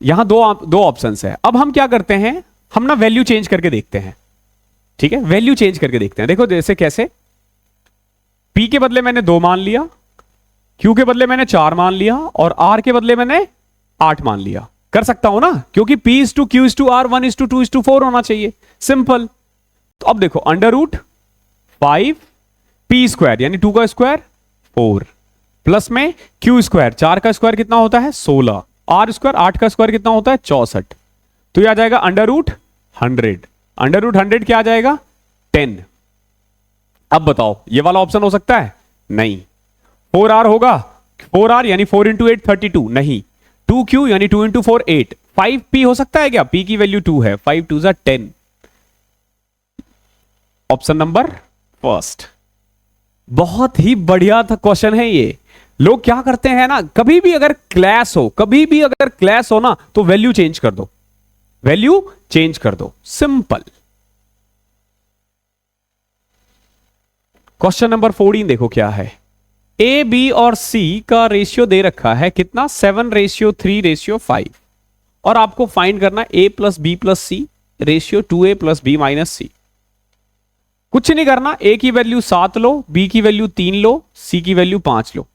यहां दो ऑप्शंस है। अब हम क्या करते हैं, हम ना वैल्यू चेंज करके देखते हैं। ठीक है, वैल्यू चेंज करके देखते हैं। देखो जैसे कैसे, p के बदले मैंने 2 मान लिया, q के बदले मैंने 4 मान लिया और r के बदले मैंने 8 मान लिया। कर सकता हूं ना, क्योंकि p:q:r 1:2:4 होना चाहिए, सिंपल। तो अब देखो √5 p स्क्वायर यानी 2 का स्क्वायर 4 प्लस में q स्क्वायर, 4 का स्क्वायर कितना होता है 16, r स्क्वायर 8 का स्क्वायर कितना होता है 64। तो यह आ जाएगा √100, √100 क्या आ जाएगा 10। अब बताओ ये वाला ऑप्शन हो सकता है, नहीं। 4r होगा, 4r यानी 4 × 8 32, नहीं। 2q यानी 2 × 4 8। 5p हो सकता है क्या, p की वैल्यू 2 है, 5 2 10। Option number first. बहुत ही बढ़िया था क्वेश्चन है ये। लोग क्या करते हैं ना, कभी भी अगर क्लैश हो ना तो वैल्यू चेंज कर दो, वैल्यू चेंज कर दो, सिंपल। क्वेश्चन नंबर 14 देखो क्या है, ए बी और सी का रेशियो दे रखा है कितना 7:3:5 और आपको फाइंड करना A plus B plus C ratio 2a plus B minus C. कुछ नहीं करना, ए की वैल्यू 7 लो, बी की वैल्यू 3 लो, सी की वैल्यू 5 लो।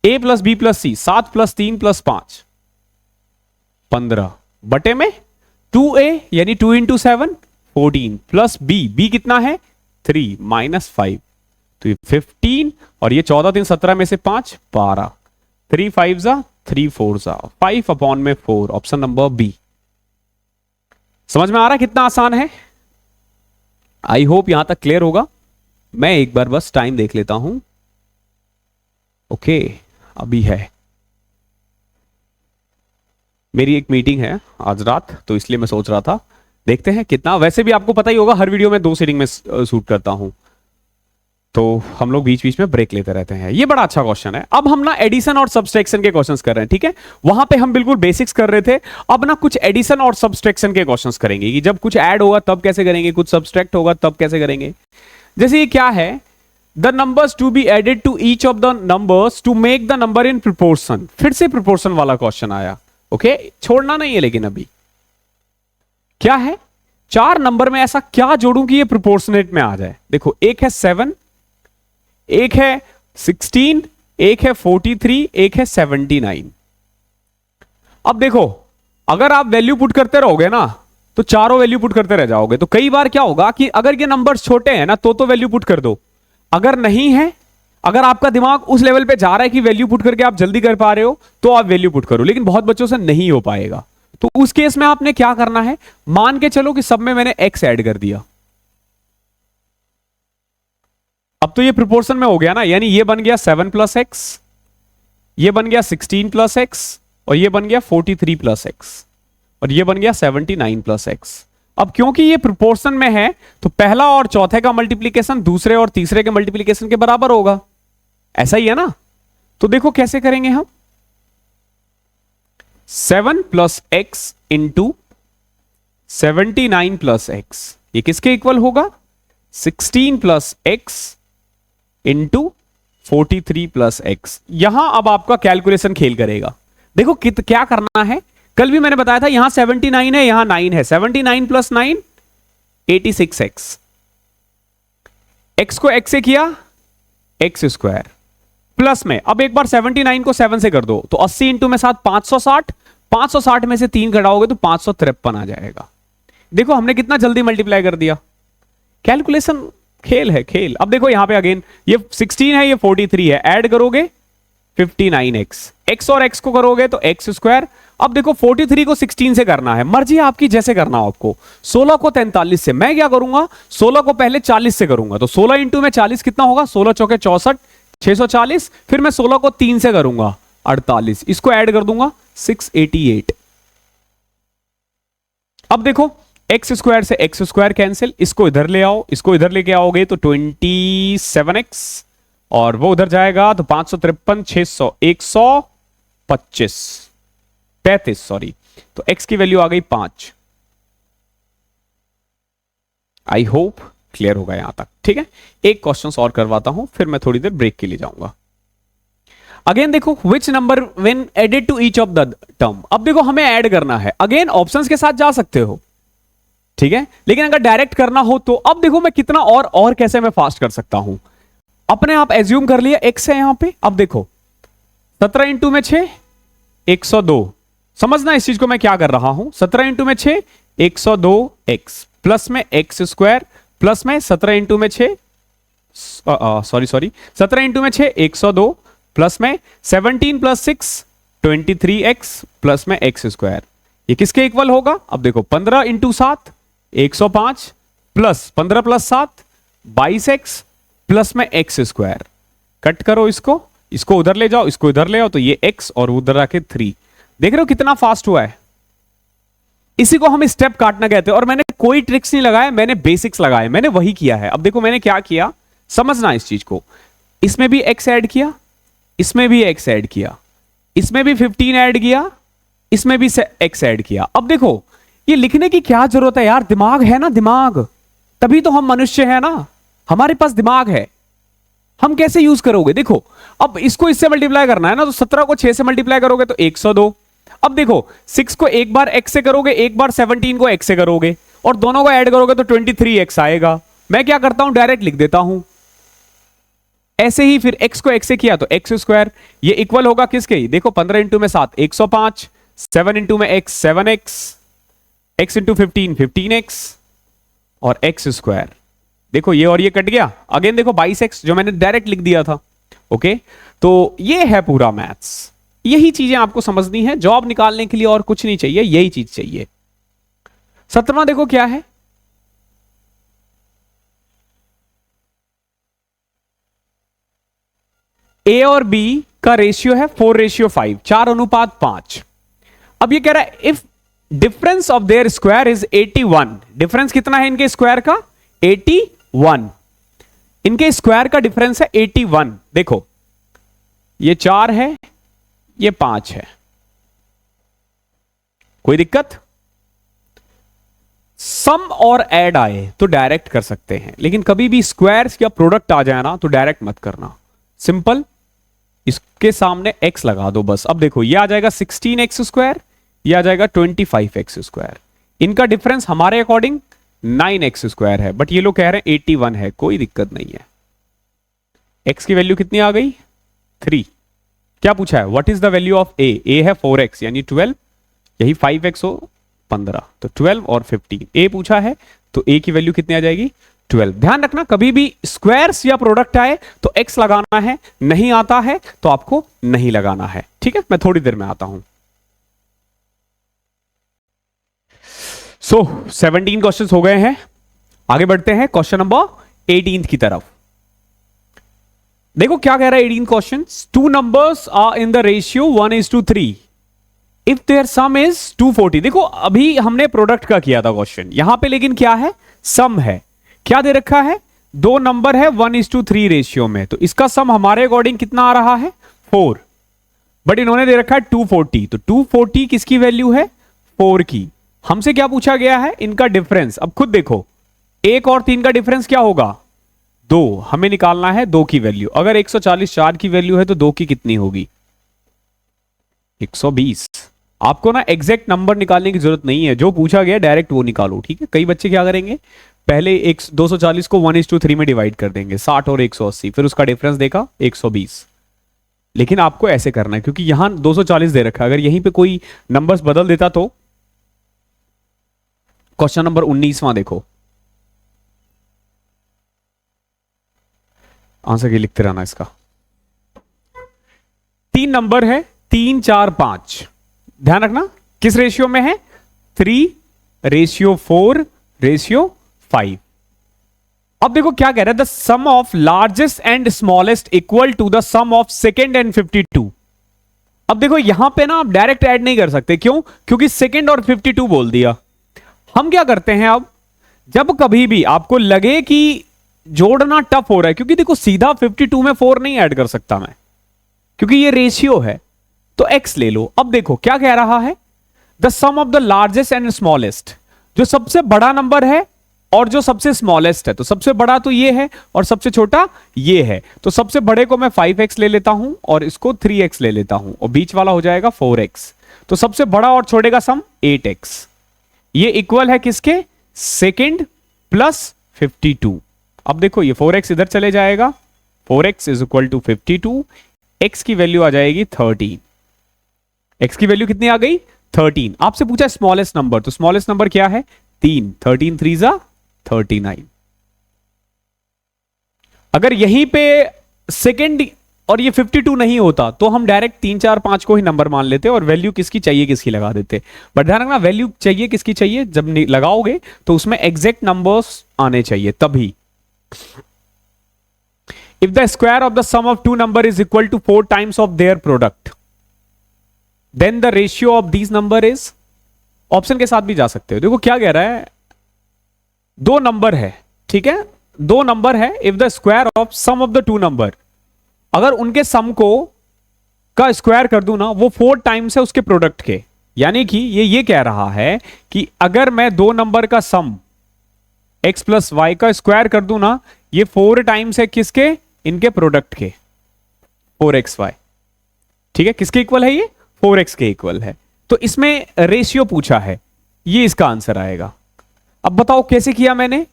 a plus B plus C, 7 + 3 + 5 15, बटे में 2a यानी 2 इंटू 7 14 प्लस b कितना है 3 माइनस 5, तो ये 15 और ये 14 3 17 में से 5 12, 3 5 जा 3 4 जा 5 अपॉन में 4, ऑप्शन नंबर बी। समझ में आ रहा है कितना आसान है? आई होप यहां तक क्लियर होगा। मैं एक बार बस टाइम देख लेता हूं। ओके, अभी है, मेरी एक मीटिंग है आज रात, तो इसलिए मैं सोच रहा था देखते हैं कितना। वैसे भी आपको पता ही होगा हर वीडियो में 2 सीटिंग में शूट करता हूं, तो हम लोग बीच बीच में ब्रेक लेते रहते हैं। ये बड़ा अच्छा क्वेश्चन है। अब हम ना एडिशन और सब्सट्रैक्शन के क्वेश्चंस कर रहे हैं, ठीक है। वहां पे हम बिल्कुल बेसिक्स कर रहे थे, अब ना कुछ एडिशन और सब्सट्रैक्शन के क्वेश्चंस करेंगे कि जब कुछ ऐड होगा तब कैसे करेंगे, कुछ सब्सट्रैक्ट होगा तब कैसे करेंगे। जैसे ये क्या है, the numbers to be added to each of the numbers to make the number in proportion. फिर से प्रोपोर्शन वाला क्वेश्चन आया। ओके, छोड़ना नहीं है, लेकिन अभी क्या है, 4 नंबर में ऐसा क्या जोड़ूं कि ये प्रोपोर्शनेट में आ जाए। देखो, एक है 7, एक है 16, एक है 43, एक है 79। अब देखो, अगर आप वैल्यू पुट करते रहोगे ना तो चारों वैल्यू पुट करते रह जाओगे। तो कई बार क्या होगा कि अगर ये नंबर्स छोटे हैं ना तो वैल्यू पुट कर दो, अगर नहीं है, अगर आपका दिमाग उस लेवल पे जा रहा है कि वैल्यू पुट करके आप जल्दी कर पा रहे हो तो आप वैल्यू पुट करो, लेकिन बहुत बच्चों से नहीं हो पाएगा। तो उस केस में आपने क्या करना है, मान के चलो कि सब में मैंने x ऐड कर दिया। अब तो ये प्रोपोर्शन में हो गया ना, यानी ये बन गया 7 प्लस एक्स, ये बन गया 16 प्लस एक्स, और ये बन गया 43 प्लस एक्स, और ये बन गया 79 प्लस एक्स। अब क्योंकि ये प्रोपोर्शन में है तो पहला और चौथे का मल्टीप्लीकेशन दूसरे और तीसरे के मल्टीप्लीकेशन के बराबर होगा, ऐसा ही है ना। तो देखो कैसे करेंगे हम, 7 plus x into 79 plus x, ये किसके इक्वल होगा, 16 plus x into 43 plus x. यहां अब आपका कैलकुलेशन खेल करेगा। देखो क्या करना है, कल भी मैंने बताया था यहां 79 है, यहां 9 है, 79 प्लस 9 86 एक्स, एक्स को एक्स से किया एक्स स्क्वायर, प्लस में अब एक बार 79 को 7 से कर दो तो 80 इंटू में 7 560, 560 में से 3 घटाओगे तो 553 आ जाएगा। देखो हमने कितना जल्दी मल्टीप्लाई कर दिया। कैलकुलेशन खेल है, खेल। अब देखो यहां पे अगेन ये 16 है, ये 43 है, ऐड करोगे 59x, x और x को करोगे तो x स्क्वायर। अब देखो 43 को 16 से करना है, मर्जी आपकी, जैसे करना हो आपको। 16 को 43 से, मैं क्या करूंगा 16 को पहले 40 से करूंगा, तो 16 इंटू में 40 कितना होगा, 16 चौके 64, 640। फिर मैं 16 को 3 से करूंगा 48, इसको ऐड कर दूंगा 688। अब देखो एक्स स्क्वायर से एक्स स्क्वायर कैंसिल, इसको इधर ले आओ, इसको इधर लेके आओगे तो 27x, और वो उधर जाएगा तो 553, 600, 125, 35 सॉरी, तो x की वैल्यू आ गई 5। आई होप क्लियर होगा यहां तक, ठीक है। एक क्वेश्चन और करवाता हूं, फिर मैं थोड़ी देर ब्रेक के लिए जाऊंगा। अगेन देखो, which number when added to each of the term. अब देखो हमें ऐड करना है, अगेन ऑप्शंस के साथ जा सकते हो, ठीक है, लेकिन अगर डायरेक्ट करना हो तो अब देखो मैं कितना और कैसे मैं फास्ट कर सकता हूं। अपने आप एज्यूम कर लिया x है यहां पे। अब देखो 17 इंटू में 6 102, समझना इस चीज को मैं क्या कर रहा हूं। 17 इंटू में 6 102x, प्लस में एक्स स्क्वायर, प्लस में 17 इंटू में 6 सॉरी 17 इंटू में 6 102, प्लस में 17 प्लस 6 23x, प्लस में एक्स स्क्वायर। ये किसके इक्वल होगा, अब देखो 15 into 7 105, plus 15 plus 7 22x, plus में एक्स स्क्वायर। कट करो इसको, इसको उधर ले जाओ, इसको इधर ले आओ, तो ये x और उधर आके 3। देख रहे हो कितना फास्ट हुआ है। इसी को हम स्टेप काटना कहते हैं, और मैंने कोई ट्रिक्स नहीं लगाया, मैंने बेसिक्स लगाए, मैंने वही किया है। अब देखो मैंने क्या किया, समझना इस चीज को। इसमें भी x ऐड किया, इसमें भी x ऐड किया, इसमें भी 15 ऐड किया, इसमें भी x ऐड किया। अब देखो ये लिखने की क्या जरूरत है यार, दिमाग है ना, दिमाग, तभी तो हम मनुष्य हैं ना, हमारे पास दिमाग है। हम कैसे यूज करोगे, देखो अब इसको इससे मल्टीप्लाई करना है ना, तो 17 को 6 से मल्टीप्लाई करोगे तो 102। अब देखो 6 को एक बार x से करोगे, एक बार 17 को x से करोगे, और दोनों को ऐड करोगे तो 23x आएगा। मैं क्या करता हूं, डायरेक्ट लिख देता हूं ऐसे ही। फिर x को x से किया तो एक्स स्क्वायर, ये इक्वल होगा किसके, देखो 15 इंटू में 7 105, 7 इंटू में x 7x, x into 15 15x और x स्क्वायर। देखो ये और ये कट गया, अगेन देखो 22x जो मैंने डायरेक्ट लिख दिया था। ओके, तो ये है पूरा मैथ्स। यही चीजें आपको समझनी है, जॉब निकालने के लिए और कुछ नहीं चाहिए, यही चीज चाहिए। 17वां देखो क्या है, ए और बी का रेशियो है 4:5, 4:5। अब ये कह रहा है if difference of their square is 81, difference कितना है इनके स्क्वायर का 81, इनके स्क्वायर का डिफरेंस है 81। देखो ये 4 है, ये 5 है, कोई दिक्कत? सम और ऐड आए तो डायरेक्ट कर सकते हैं, लेकिन कभी भी स्क्वायर्स या प्रोडक्ट आ जाए ना तो डायरेक्ट मत करना, सिंपल इसके सामने x लगा दो बस। अब देखो ये आ जाएगा 16x स्क्वायर, ये आ जाएगा 25x स्क्वायर, इनका डिफरेंस हमारे अकॉर्डिंग 9x स्क्वायर है, बट ये लोग कह रहे हैं 81 है, कोई दिक्कत नहीं है। x की वैल्यू कितनी आ गई 3। क्या पूछा है, what is the value of a? a है 4x यानी 12, यही 5x हो 15, तो 12 और 15 a पूछा है, तो a की वैल्यू कितनी आ जाएगी 12। ध्यान रखना कभी भी स्क्वायर्स या प्रोडक्ट आए तो x लगाना है, नहीं आता है तो आपको नहीं लगाना है, ठीक है। मैं थोड़ी देर में आता हूं। सो 17 क्वेश्चंस हो गए हैं, आगे बढ़ते हैं क्वेश्चन नंबर 18 की तरफ। देखो क्या कह रहा है 18 question, two numbers are in the ratio 1:3 if their sum is 240। देखो अभी हमने प्रोडक्ट का किया था क्वेश्चन, यहां पे लेकिन क्या है, सम है। क्या दे रखा है, दो नंबर है 1:3 रेशियो में, तो इसका सम हमारे अकॉर्डिंग कितना आ रहा है 4, बट इन्होंने दे रखा है 240, तो 240 किसकी वैल्यू है 4 की। हमसे क्या पूछा गया है, इनका डिफरेंस। अब खुद देखो 1 और 3 का डिफरेंस क्या होगा 2, हमें निकालना है 2 की वैल्यू। अगर 140 4 की वैल्यू है तो 2 की कितनी होगी 120। आपको ना एग्जैक्ट नंबर निकालने की जरूरत नहीं है, जो पूछा गया डायरेक्ट वो निकालो, ठीक है। कई बच्चे क्या करेंगे, पहले 240 को 1:3 में डिवाइड कर देंगे, 60 और 180, फिर उसका डिफरेंस देखा 120। लेकिन आपको ऐसे करना है क्योंकि यहां 240 दे रखा है, अगर यहीं पे कोई नंबर्स बदल देता तो। क्वेश्चन नंबर 19वां देखो, आंसर की लिखते रहना इसका। 3 नंबर है 3 4 5, ध्यान रखना किस रेशियो में है 3:4:5। अब देखो क्या कह रहा है, the sum of largest and smallest equal to the sum of second and 52। अब देखो यहां पे ना आप डायरेक्ट ऐड नहीं कर सकते, क्यों, क्योंकि सेकेंड और 52 बोल दिया। हम क्या करते हैं, अब जब कभी भी आपको लगे कि जोड़ना टफ हो रहा है, क्योंकि देखो सीधा 52 में 4 नहीं ऐड कर सकता मैं, क्योंकि ये रेशियो है, तो x ले लो। अब देखो क्या कह रहा है, the sum of the largest and smallest, जो सबसे बड़ा नंबर है और जो सबसे स्मॉलेस्ट है, तो सबसे बड़ा तो ये है और सबसे छोटा ये है, तो सबसे बड़े को मैं 5x ले लेता हूं और इसको 3x ले लेता हूं और बीच वाला हो जाएगा 4x, तो सबसे बड़ा और छोटे का सम 8x। ये इक्वल है किसके, सेकेंड प्लस 52। अब देखो ये 4x इधर चले जाएगा, 4x is equal to 52, x की वैल्यू आ जाएगी 13। x की वैल्यू कितनी आ गई 13। आपसे पूछा स्मॉलेस्ट नंबर, तो स्मॉलेस्ट नंबर क्या है 3, 13 3 39। अगर यहीं पे सेकेंड और ये 52 नहीं होता तो हम डायरेक्ट 3 4 5 को ही नंबर मान लेते और वैल्यू किसकी चाहिए किसकी लगा देते। बट ध्यान रखना वैल्यू चाहिए किसकी चाहिए, जब लगाओगे तो उसमें एग्जैक्ट नंबर्स आने चाहिए तभी। If the square of the sum of two number is equal to 4 times of their product, then the ratio of these number is, option के साथ भी जा सकते हो। देखो क्या कह रहा है, दो नंबर है, ठीक है, दो नंबर है, if the square of sum of the two number, अगर उनके सम को का स्क्वायर कर दूं ना, वो 4 टाइम्स है उसके प्रोडक्ट के। यानी कि ये कह रहा है कि अगर मैं दो नंबर का सम x प्लस वाई का स्क्वायर कर दूं ना, ये 4 टाइम्स है किसके, इनके प्रोडक्ट के, 4xy, ठीक है। किसके इक्वल है ये, 4x के इक्वल है। तो इसमें रेशियो पूछा है, ये इसका आंसर आएगा। अब बताओ कैसे किया मैंने,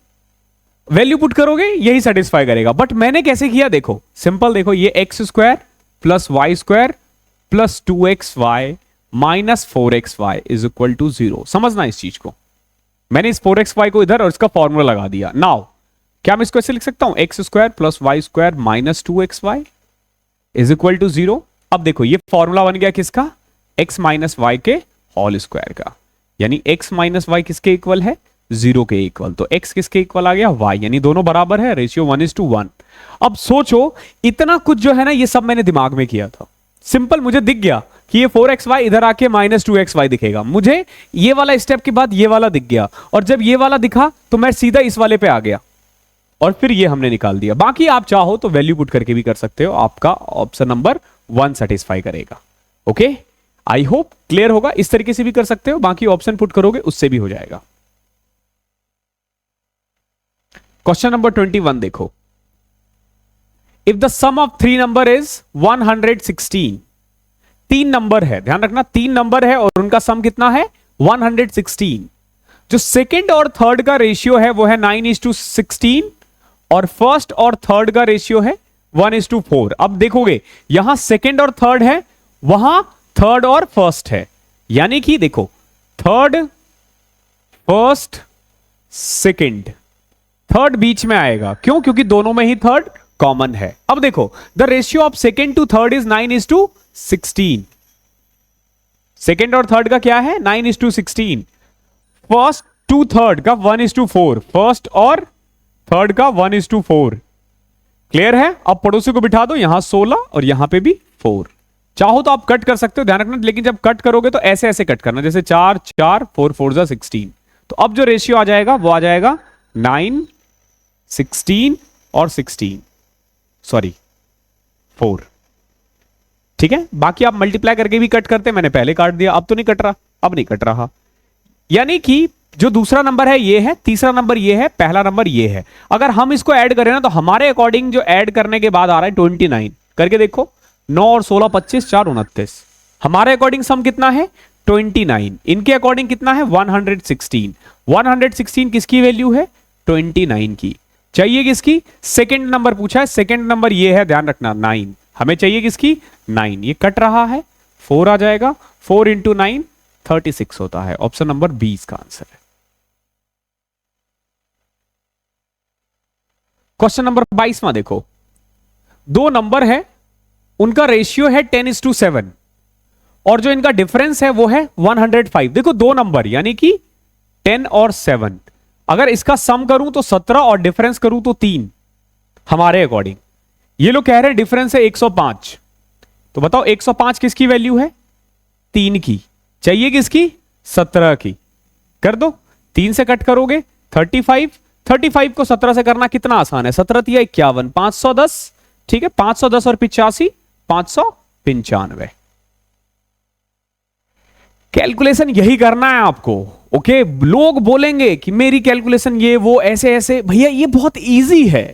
वैल्यू पुट करोगे यही सेटिस्फाई करेगा, बट मैंने कैसे किया देखो, सिंपल देखो, ये x square plus y square plus 2xy minus 4xy is equal to 0। समझना इस चीज को, मैंने इस 4xy को इधर और इसका फॉर्मूला लगा दिया। नाउ क्या मैं इसको ऐसे लिख सकता हूं, x square plus y square minus 2xy is equal to 0। अब देखो ये फॉर्मूला बन गया किसका, x माइनस वाई के होल स्क्वायर का, यानी x माइनस वाई किसके इक्वल है, 0 के इक्वल। तो x किसके इक्वल आ गया, y, यानी दोनों बराबर है, रेशियो 1:1। अब सोचो इतना कुछ जो है ना, ये सब मैंने दिमाग में किया था, सिंपल मुझे दिख गया कि ये 4xy इधर आके माइनस 2xy दिखेगा, मुझे ये वाला स्टेप के बाद ये वाला दिख गया, और जब ये वाला दिखा तो मैं सीधा इस वाले पे आ गया, और फिर ये हमने निकाल दिया। बाकी आप चाहो तो वैल्यू पुट करके भी कर सकते हो, आपका ऑप्शन नंबर 1 सेटिस्फाई करेगा। ओके, आई होप क्लियर होगा। इस तरीके से भी कर सकते हो, बाकी ऑप्शन पुट करोगे उससे भी हो जाएगा। क्वेश्चन नंबर 21 देखो, if the sum of 3 number is 116, 3 number है, ध्यान रखना 3 नंबर है और उनका सम कितना है 116। जो सेकंड और थर्ड का रेशियो है वो है 9:16 और फर्स्ट और थर्ड का रेशियो है 1:4। अब देखोगे यहां सेकंड और थर्ड है, वहां थर्ड और फर्स्ट है, यानी कि देखो थर्ड फर्स्ट सेकंड, थर्ड बीच में आएगा, क्यों, क्योंकि दोनों में ही थर्ड कॉमन है। अब देखो the ratio of second to third is 9:16। Second और थर्ड का क्या है 9:16। फर्स्ट टू थर्ड का 1:4, फर्स्ट और थर्ड का 1:4। क्लियर है। अब पड़ोसी को बिठा दो, यहां 16 और यहां पे भी 4। चाहो तो आप कट कर सकते हो, ध्यान रखना, लेकिन जब कट करोगे तो ऐसे ऐसे कट करना, जैसे 4 4 4 4 जा 16। तो अब जो रेशियो आ जाएगा वो आ जाएगा 9 16 और 16, सॉरी 4। ठीक है, बाकी आप मल्टीप्लाई करके भी कट करते, मैंने पहले काट दिया, अब तो नहीं कट रहा, अब नहीं कट रहा। यानी कि जो दूसरा नंबर है ये है, तीसरा नंबर ये है, पहला नंबर ये है। अगर हम इसको ऐड करें ना तो हमारे अकॉर्डिंग जो ऐड करने के बाद आ रहा है 29। करके देखो, 9 और 16 25, 4 29। हमारे अकॉर्डिंग सम कितना है 29, इनके अकॉर्डिंग कितना है 116। 116 किसकी वैल्यू है 29 की। चाहिए किसकी, सेकंड नंबर पूछा है, सेकंड नंबर ये है, ध्यान रखना 9, हमें चाहिए किसकी 9। ये कट रहा है, 4 आ जाएगा, 4 इंटू 9 36 होता है। ऑप्शन नंबर 20 का आंसर है। क्वेश्चन नंबर 22वां देखो, दो नंबर है, उनका रेशियो है 10:7 और जो इनका डिफरेंस है वो है 105। देखो दो नंबर यानी कि 10 और 7, अगर इसका सम करूं तो 17 और डिफरेंस करूं तो 3। हमारे अकॉर्डिंग ये लोग कह रहे हैं डिफरेंस है 105, तो बताओ 105 किसकी वैल्यू है 3 की, चाहिए किसकी 17 की। कर दो, 3 से कट करोगे 35, 35 को 17 से करना कितना आसान है, 17 × 51 510। ठीक है, 510 और 85 595। कैलकुलेशन यही करना है आपको। ओके, लोग बोलेंगे कि मेरी कैलकुलेशन ये वो ऐसे ऐसे, भैया ये बहुत इजी है।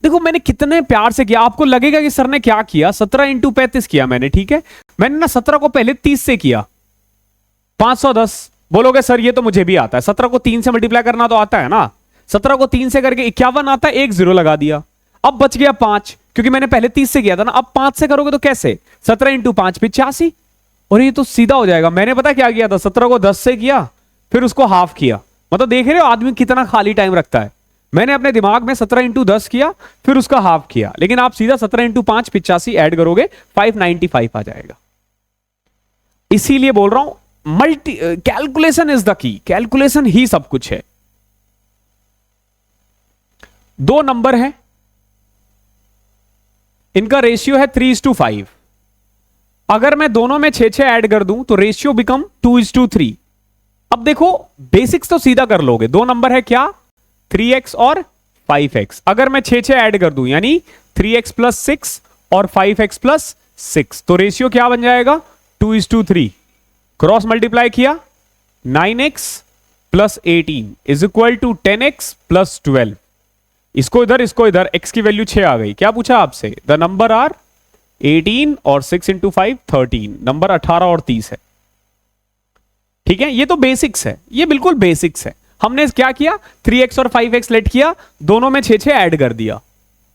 देखो मैंने कितने प्यार से किया, आपको लगेगा कि सर ने क्या किया, 17 × 35 किया मैंने। ठीक है, मैंने ना 17 को पहले 30 से किया, 510। बोलोगे सर ये तो मुझे भी आता है, 17 को 3 से मल्टीप्लाई करना तो आता है ना, 17 को 3 से करके 51 आता है, एक 0 लगा दिया, अब बच गया 5, क्योंकि मैंने पहले 30 से किया था ना। अब 5 से करोगे तो कैसे, 17 × 5 85, और ये तो सीधा हो जाएगा। मैंने पता क्या किया था, 17 को 10 से किया, फिर उसको हाफ किया। मतलब देख रहे हो आदमी कितना खाली टाइम रखता है। मैंने अपने दिमाग में 17 × 10 किया, फिर उसका हाफ किया, लेकिन आप सीधा 17 × 5 85 ऐड करोगे 595 आ जाएगा। इसीलिए बोल रहा हूं multi calculation is the key, calculation ही सब कुछ है। दो नंबर है, इनका रेशियो है 3:5। अगर मैं दोनों में 6 ऐड कर दूं तो रेशियो बिकम 2:3। अब देखो बेसिक्स तो सीधा कर लोगे, दो नंबर है क्या 3x और 5x। अगर मैं 6 ऐड कर दूं यानी 3x + 6 और 5x + 6, तो रेशियो क्या बन जाएगा 2:3। क्रॉस मल्टीप्लाई किया 9x + 18 is equal to 10x + 12। इसको इधर x की वैल्यू 6 आ गई। क्या पूछा आपसे, द नंबर आर 18 और 6 × 5 13, नंबर 18 और 30 है। ठीक है, ये तो बेसिक्स है, ये बिल्कुल बेसिक्स है। हमने क्या किया 3x और 5x लेट किया, दोनों में 6 ऐड कर दिया।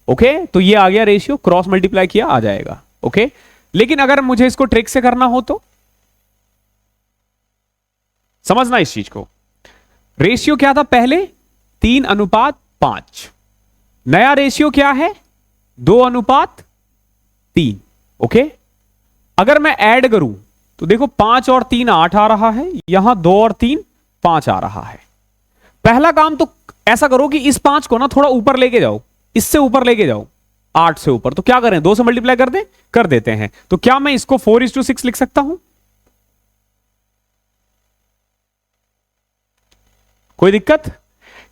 ओके, तो ये आ गया रेशियो, क्रॉस मल्टीप्लाई किया आ जाएगा। ओके, लेकिन अगर मुझे इसको ट्रिक से करना हो तो समझना इस चीज को। रेशियो क्या था पहले? 3:5। नया रेशियो क्या है? 2:3। ओके, अगर मैं ऐड करूं तो देखो 5 और 3 8 आ रहा है, यहां 2 और 3 5 आ रहा है। पहला काम तो ऐसा करो कि इस 5 को ना थोड़ा ऊपर लेके जाओ, इससे ऊपर लेके जाओ, 8 से ऊपर। तो क्या करें, 2 से मल्टीप्लाई कर देते हैं। तो क्या मैं इसको 4:6 लिख सकता हूं? कोई दिक्कत?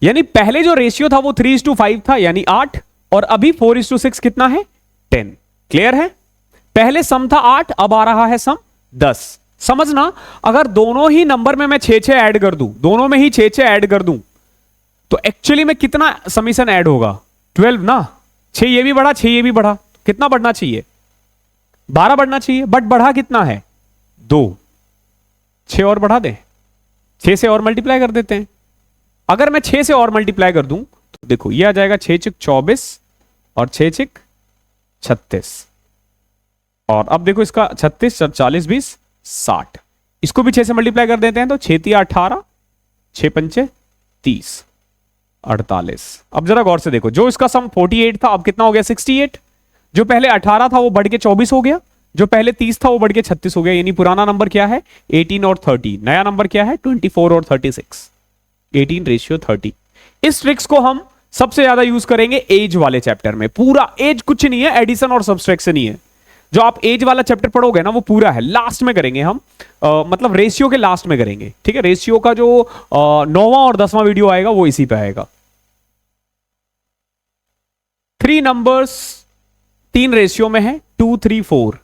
यानी पहले जो रेशियो था वो 3:5 था, यानी 8, और अभी 4:6 कितना है? 10। क्लियर है? पहले सम था 8, अब आ रहा है सम 10। समझना, अगर दोनों ही नंबर में मैं 6 ऐड कर दूं, दोनों में ही 6 ऐड कर दूं, तो एक्चुअली में कितना समीशन ऐड होगा? 12 ना। 6 ये भी बढ़ा, 6 ये भी बढ़ा, कितना बढ़ना चाहिए? 12 बढ़ना चाहिए, बट बढ़ा कितना है? 2। 6 और बढ़ा दें, 6 से और मल्टीप्लाई कर देते हैं। अगर मैं 6 से और मल्टीप्लाई कर दूं तो देखो ये आ जाएगा 6 × 24 और 6 × 36। और अब देखो इसका 36 और 40 20 60, इसको भी 6 से मल्टीप्लाई कर देते हैं तो 6 × 18, 6 × 30 48। अब जरा गौर से देखो, जो इसका सम 48 था अब कितना हो गया? 68। जो पहले 18 था वो बढ़ के 24 हो गया, जो पहले 30 था वो बढ़ के 36 हो गया। यानी पुराना नंबर क्या है? 18 और 30। नया नंबर क्या है? 24 और 36। 18:30। इस ट्रिक्स को हम सबसे ज्यादा यूज करेंगे एज वाले चैप्टर में। पूरा एज कुछ नहीं है, एडिशन और सब्सट्रैक्शन ही है। जो आप एज वाला चैप्टर पढ़ोगे ना वो पूरा है, लास्ट में करेंगे हम, मतलब रेशियो के लास्ट में करेंगे। ठीक है, रेशियो का जो 9वां और 10वां वीडियो आएगा वो इसी पे आएगा। 3 नंबर्स 3 रेशियो में है, 2 3 4।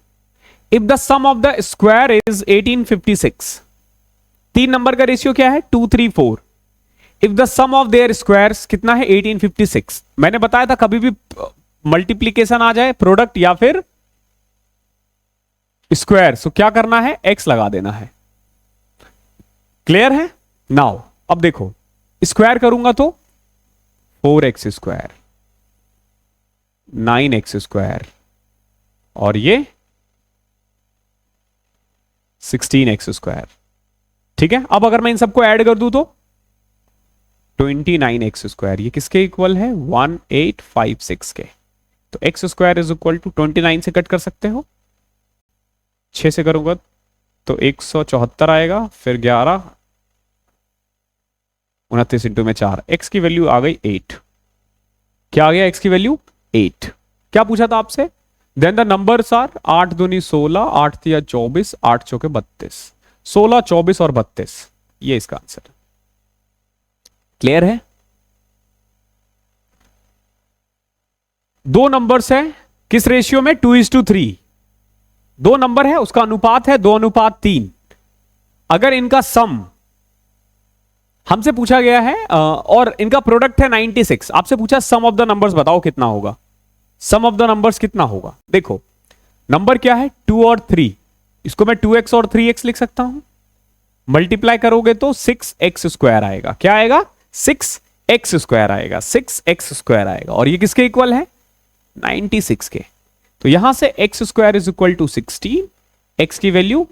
If the sum of the square is 1856। 3 number का रेशियो क्या है? 2 3 4। If the sum of their squares कितना है? 1856। मैंने बताया था कभी भी मल्टीप्लीकेशन आ जाए, प्रोडक्ट या फिर स्क्वायर, तो क्या करना है? एक्स लगा देना है। क्लियर है? नाउ अब देखो, स्क्वायर करूंगा तो 4x², 9x², और ये 16x²। ठीक है, अब अगर मैं इन सबको ऐड कर दूं तो 29x²। ये किसके इक्वल है? 1856 के। तो x² इज इक्वल टू 29 से कट कर सकते हो, 6 से करूंगा तो 174 आएगा, फिर 11 29 इंटू में 4। x की वैल्यू आ गई 8। क्या आ गया x की वैल्यू? 8। क्या पूछा था आपसे? देन द नंबर्स आर 8 दूनी 16, 8 तिया 24, 8 चौके 32। 16 24 और 32, ये इसका आंसर है। क्लियर है? 2 नंबर्स है, किस रेशियो में? 2:3। 2 नंबर है, उसका अनुपात है 2:3। अगर इनका सम हमसे पूछा गया है और इनका प्रोडक्ट है 96, आपसे पूछा सम ऑफ द नंबर्स बताओ कितना होगा? सम ऑफ द नंबर्स कितना होगा? देखो नंबर क्या है? 2 और 3, इसको मैं 2x और 3x लिख सकता हूं। मल्टीप्लाई करोगे तो 6x² आएगा। क्या आएगा? 6x² आएगा, 6x² आएगा। और ये किसके इक्वल है? 96 के। तो यहां से x² is equal to 16, x की वैल्यू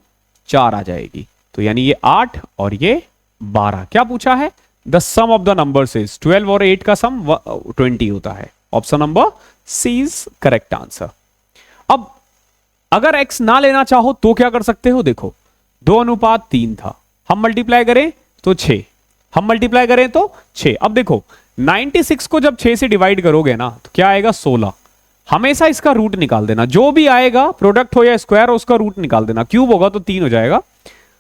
4 आ जाएगी। तो यानी ये 8 और ये 12। क्या पूछा है? The sum of the numbers is 12 और 8 का सम 20 होता है। Option number C is correct answer. अब अगर x ना लेना चाहो तो क्या कर सकते हो? देखो 2:3 था, हम मल्टीप्लाई करें तो 6, हम मल्टीप्लाई करें तो 6। अब देखो 96 को जब 6 से डिवाइड करोगे ना तो क्या आएगा? 16। हमेशा इसका रूट निकाल देना, जो भी आएगा प्रोडक्ट हो या स्क्वायर हो उसका रूट निकाल देना। क्यूब होगा तो 3 हो जाएगा,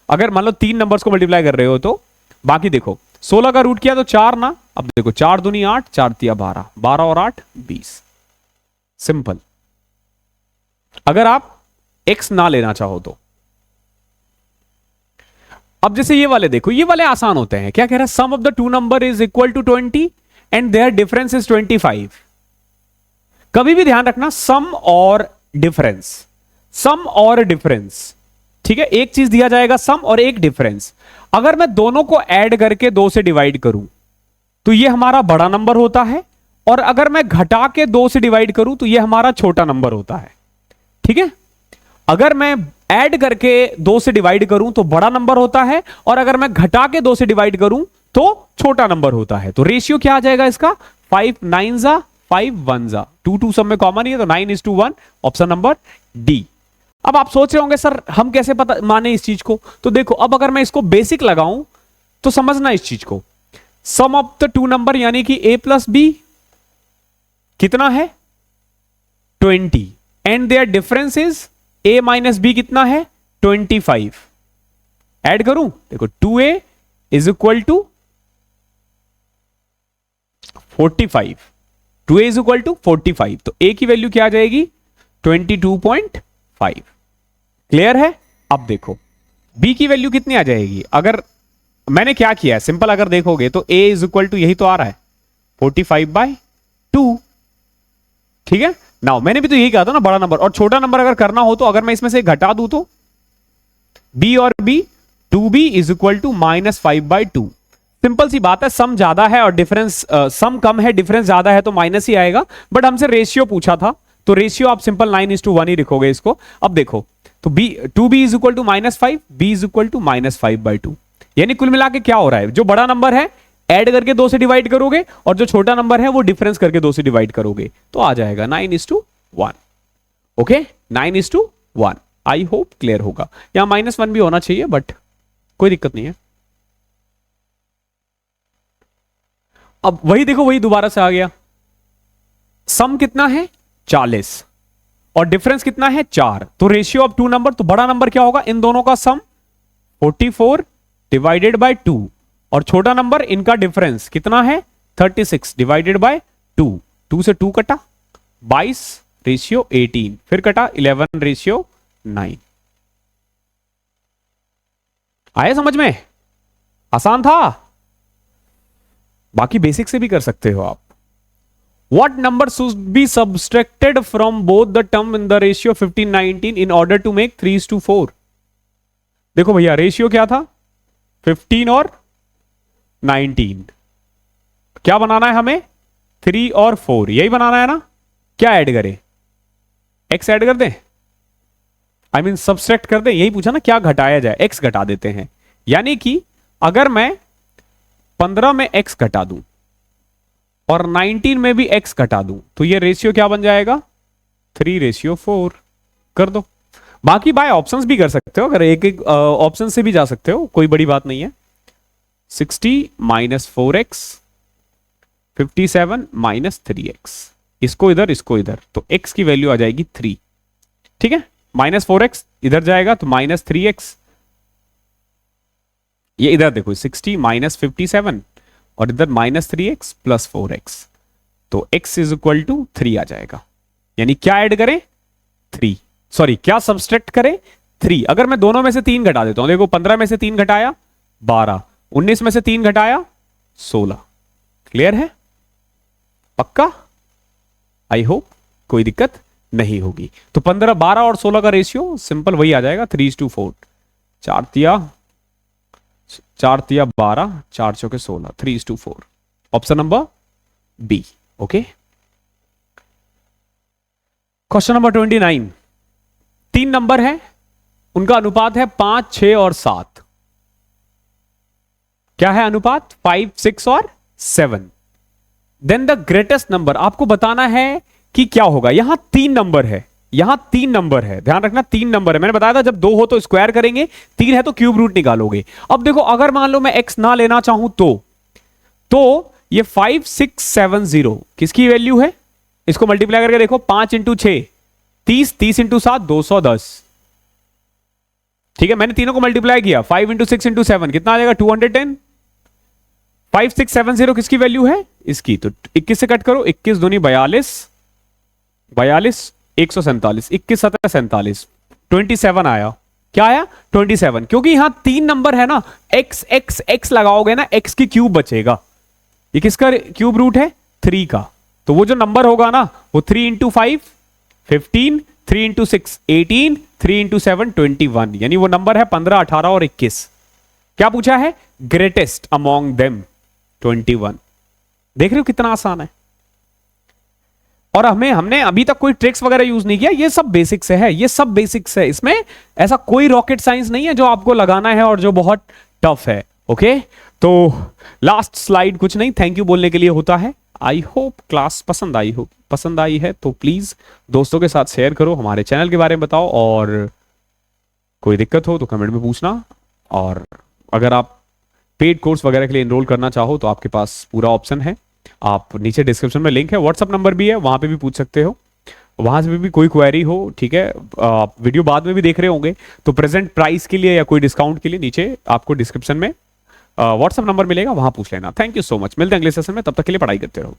अगर मान लो 3 नंबर्स को मल्टीप्लाई कर रहे हो तो। बाकी देखो 16 का रूट किया तो 4 ना। अब देखो 4 दूनी 8, 4 तिया 12, 12 और 8 20। सिंपल। अगर आप x ना लेना चाहो तो। अब जैसे ये वाले देखो, ये वाले आसान होते हैं। क्या कह रहा है? Sum of the 2 number is equal to 20 and their difference is 25। कभी भी ध्यान रखना, सम और डिफरेंस, सम और डिफरेंस। ठीक है, एक चीज दिया जाएगा सम और एक डिफरेंस। अगर मैं दोनों को ऐड करके 2 से डिवाइड करूं तो ये हमारा बड़ा नंबर होता है, और अगर मैं घटा के 2 से डिवाइड करूं तो ये हमारा छोटा नंबर होता है। ठीक है, अगर मैं ऐड करके 2 से डिवाइड करूं तो बड़ा नंबर होता है, और अगर मैं घटा के 2 से डिवाइड करूं तो छोटा नंबर होता है। तो रेशियो क्या आ जाएगा इसका? 5 9 जा 5 1 जा, 2 2 सब में कॉमन ही है, तो 9:1, ऑप्शन नंबर डी। अब आप सोच रहे होंगे सर हम कैसे पता माने इस चीज को? तो देखो, अब अगर मैं इसको बेसिक लगाऊं तो समझना इस चीज को, sum of the two number यानी कि a प्लस बी कितना है 20, and their difference is a minus B कितना है 25। ऐड करूं, देखो 2a is equal to 45, 2a is equal to 45, तो a की वैल्यू क्या आ जाएगी 22.5। क्लियर है? अब देखो b की वैल्यू कितनी आ जाएगी? अगर मैंने क्या किया है सिंपल, अगर देखोगे तो a इज इक्वल टू यही तो आ रहा है 45/2। ठीक है, नाउ मैंने भी तो यही कहा था ना, बड़ा नंबर और छोटा नंबर अगर करना हो तो अगर मैं इसमें से घटा दूं तो b और b 2b is equal to -5/2। Simple सी बात है, सम ज्यादा है और डिफरेंस सम कम है, डिफरेंस ज्यादा है तो माइनस ही आएगा, बट हमसे रेशियो पूछा था तो रेशियो आप सिंपल 9:1 ही लिखोगे इसको। अब देखो तो b 2b is equal to -5, b is equal to -5/2, यानी कुल मिला के क्या हो रहा है, जो बड़ा नंबर है ऐड करके 2 से डिवाइड करोगे और जो छोटा नंबर है वो डिफरेंस करके 2 से डिवाइड करोगे तो आ जाएगा 9:1। ओके, 9:1। आई होप क्लियर होगा। यहां -1 भी होना चाहिए बट कोई दिक्कत नहीं है। अब वही देखो, वही दोबारा से आ गया, सम कितना है 40 और डिफरेंस कितना है 4, तो रेशियो ऑफ टू नंबर, तो बड़ा नंबर क्या होगा इन दोनों का सम 44 डिवाइडेड बाय 2, और छोटा नंबर इनका डिफरेंस कितना है 36 डिवाइडेड बाय 2, 2 से 2 कटा 22 रेशियो 18, फिर कटा 11 रेशियो 9। आया समझ में? आसान था, बाकी बेसिक से भी कर सकते हो आप। What number should be subtracted from both the term in the ratio 15:19 in order to make 3:4? देखो भैया रेशियो क्या था 15 और 19, क्या बनाना है हमें 3 और 4, यही बनाना है ना। क्या ऐड करें, x ऐड कर दें, आई मीन सबट्रैक्ट कर दें, यही पूछा ना क्या घटाया जाए, x घटा देते हैं। यानी कि अगर मैं 15 में x घटा दूं और 19 में भी x घटा दूं तो ये रेशियो क्या बन जाएगा 3:4 कर दो। बाकी बाय ऑप्शंस भी कर सकते हो, अगर एक एक ऑप्शन से भी जा सकते हो, कोई बड़ी बात नहीं है। 60 - 4x 57 - 3x, इसको इधर इसको इधर, तो x की वैल्यू आ जाएगी 3। ठीक है, -4x इधर जाएगा तो -3x, ये इधर देखो 60 - 57 और इधर -3x + 4x, तो x इज इक्वल टू 3 आ जाएगा। यानी क्या ऐड करें 3, सॉरी क्या सब्सट्रैक्ट करें 3। अगर मैं दोनों में से 3 घटा देता हूं, देखो 15 में से 3 घटाया 12, 19 में से 3 घटाया 16। क्लियर है? पक्का? आई होप कोई दिक्कत नहीं होगी। तो 15, 12 और 16 का रेशियो सिंपल वही आ जाएगा 3:4। 4 तिया 12, 4 चौके 16, 3:4, option number B. Okay, question number 29। 3 number है, उनका अनुपात है 5, 6 और 7। क्या है अनुपात 5, 6 और 7। देन द ग्रेटेस्ट नंबर, आपको बताना है कि क्या होगा। यहां 3 नंबर है, यहां 3 नंबर है, ध्यान रखना 3 नंबर है। मैंने बताया था जब 2 हो तो स्क्वायर करेंगे, 3 है तो क्यूब रूट निकालोगे। अब देखो अगर मान लो मैं x ना लेना चाहूं तो ये 5, 6, 7, 0 किसकी वैल्यू है, इसको मल्टीप्लाई करके देखो 5 × 6 30, 30 × 7 210। ठीक है, मैंने तीनों को मल्टीप्लाई किया, 5 × 6 × 7 कितना आ जाएगा 210। 5, 6, 7, 0 किसकी वैल्यू है इसकी, तो 21 से कट करो, 21 दूनी 42, 42 147, 21 7 47, 27 आया। क्या आया 27, क्योंकि यहां 3 नंबर है ना, x x x लगाओगे ना x की क्यूब बचेगा। ये किसका क्यूब रूट है 3 का, तो वो जो नंबर होगा ना वो 3 × 5 15, 3 × 6 18, 3 × 7 21, यानी वो नंबर है 15, 18 और 21। क्या पूछा है ग्रेटेस्ट अमॉन्ग देम 21। देख रहे हो कितना आसान है। और हमने अभी तक कोई ट्रिक्स वगैरह यूज नहीं किया, ये सब बेसिक्स है, ये सब बेसिक्स है, इसमें ऐसा कोई रॉकेट साइंस नहीं है जो आपको लगाना है और जो बहुत टफ है। ओके, तो लास्ट स्लाइड कुछ नहीं, थैंक यू बोलने के लिए होता है। आई होप क्लास पसंद आई हो, पसंद आई है तो प्लीज दोस्तों के साथ शेयर करो, हमारे चैनल के बारे में बताओ, और कोई दिक्कत हो तो कमेंट में पूछना। और अगर आप पेड कोर्स वगैरह के लिए एनरोल करना चाहो तो आपके पास पूरा ऑप्शन है, आप नीचे डिस्क्रिप्शन में लिंक है, व्हाट्सअप नंबर भी है, वहां पे भी पूछ सकते हो, वहां से भी कोई क्वेरी हो, ठीक है। आप वीडियो बाद में भी देख रहे होंगे तो प्रेजेंट प्राइस के लिए या कोई डिस्काउंट के लिए नीचे आपको डिस्क्रिप्शन में व्हाट्सअप नंबर मिलेगा, वहां पूछ लेना। थैंक यू सो मच, मिलते हैं अगले सेशन में, तब तक के लिए पढ़ाई करते रहो।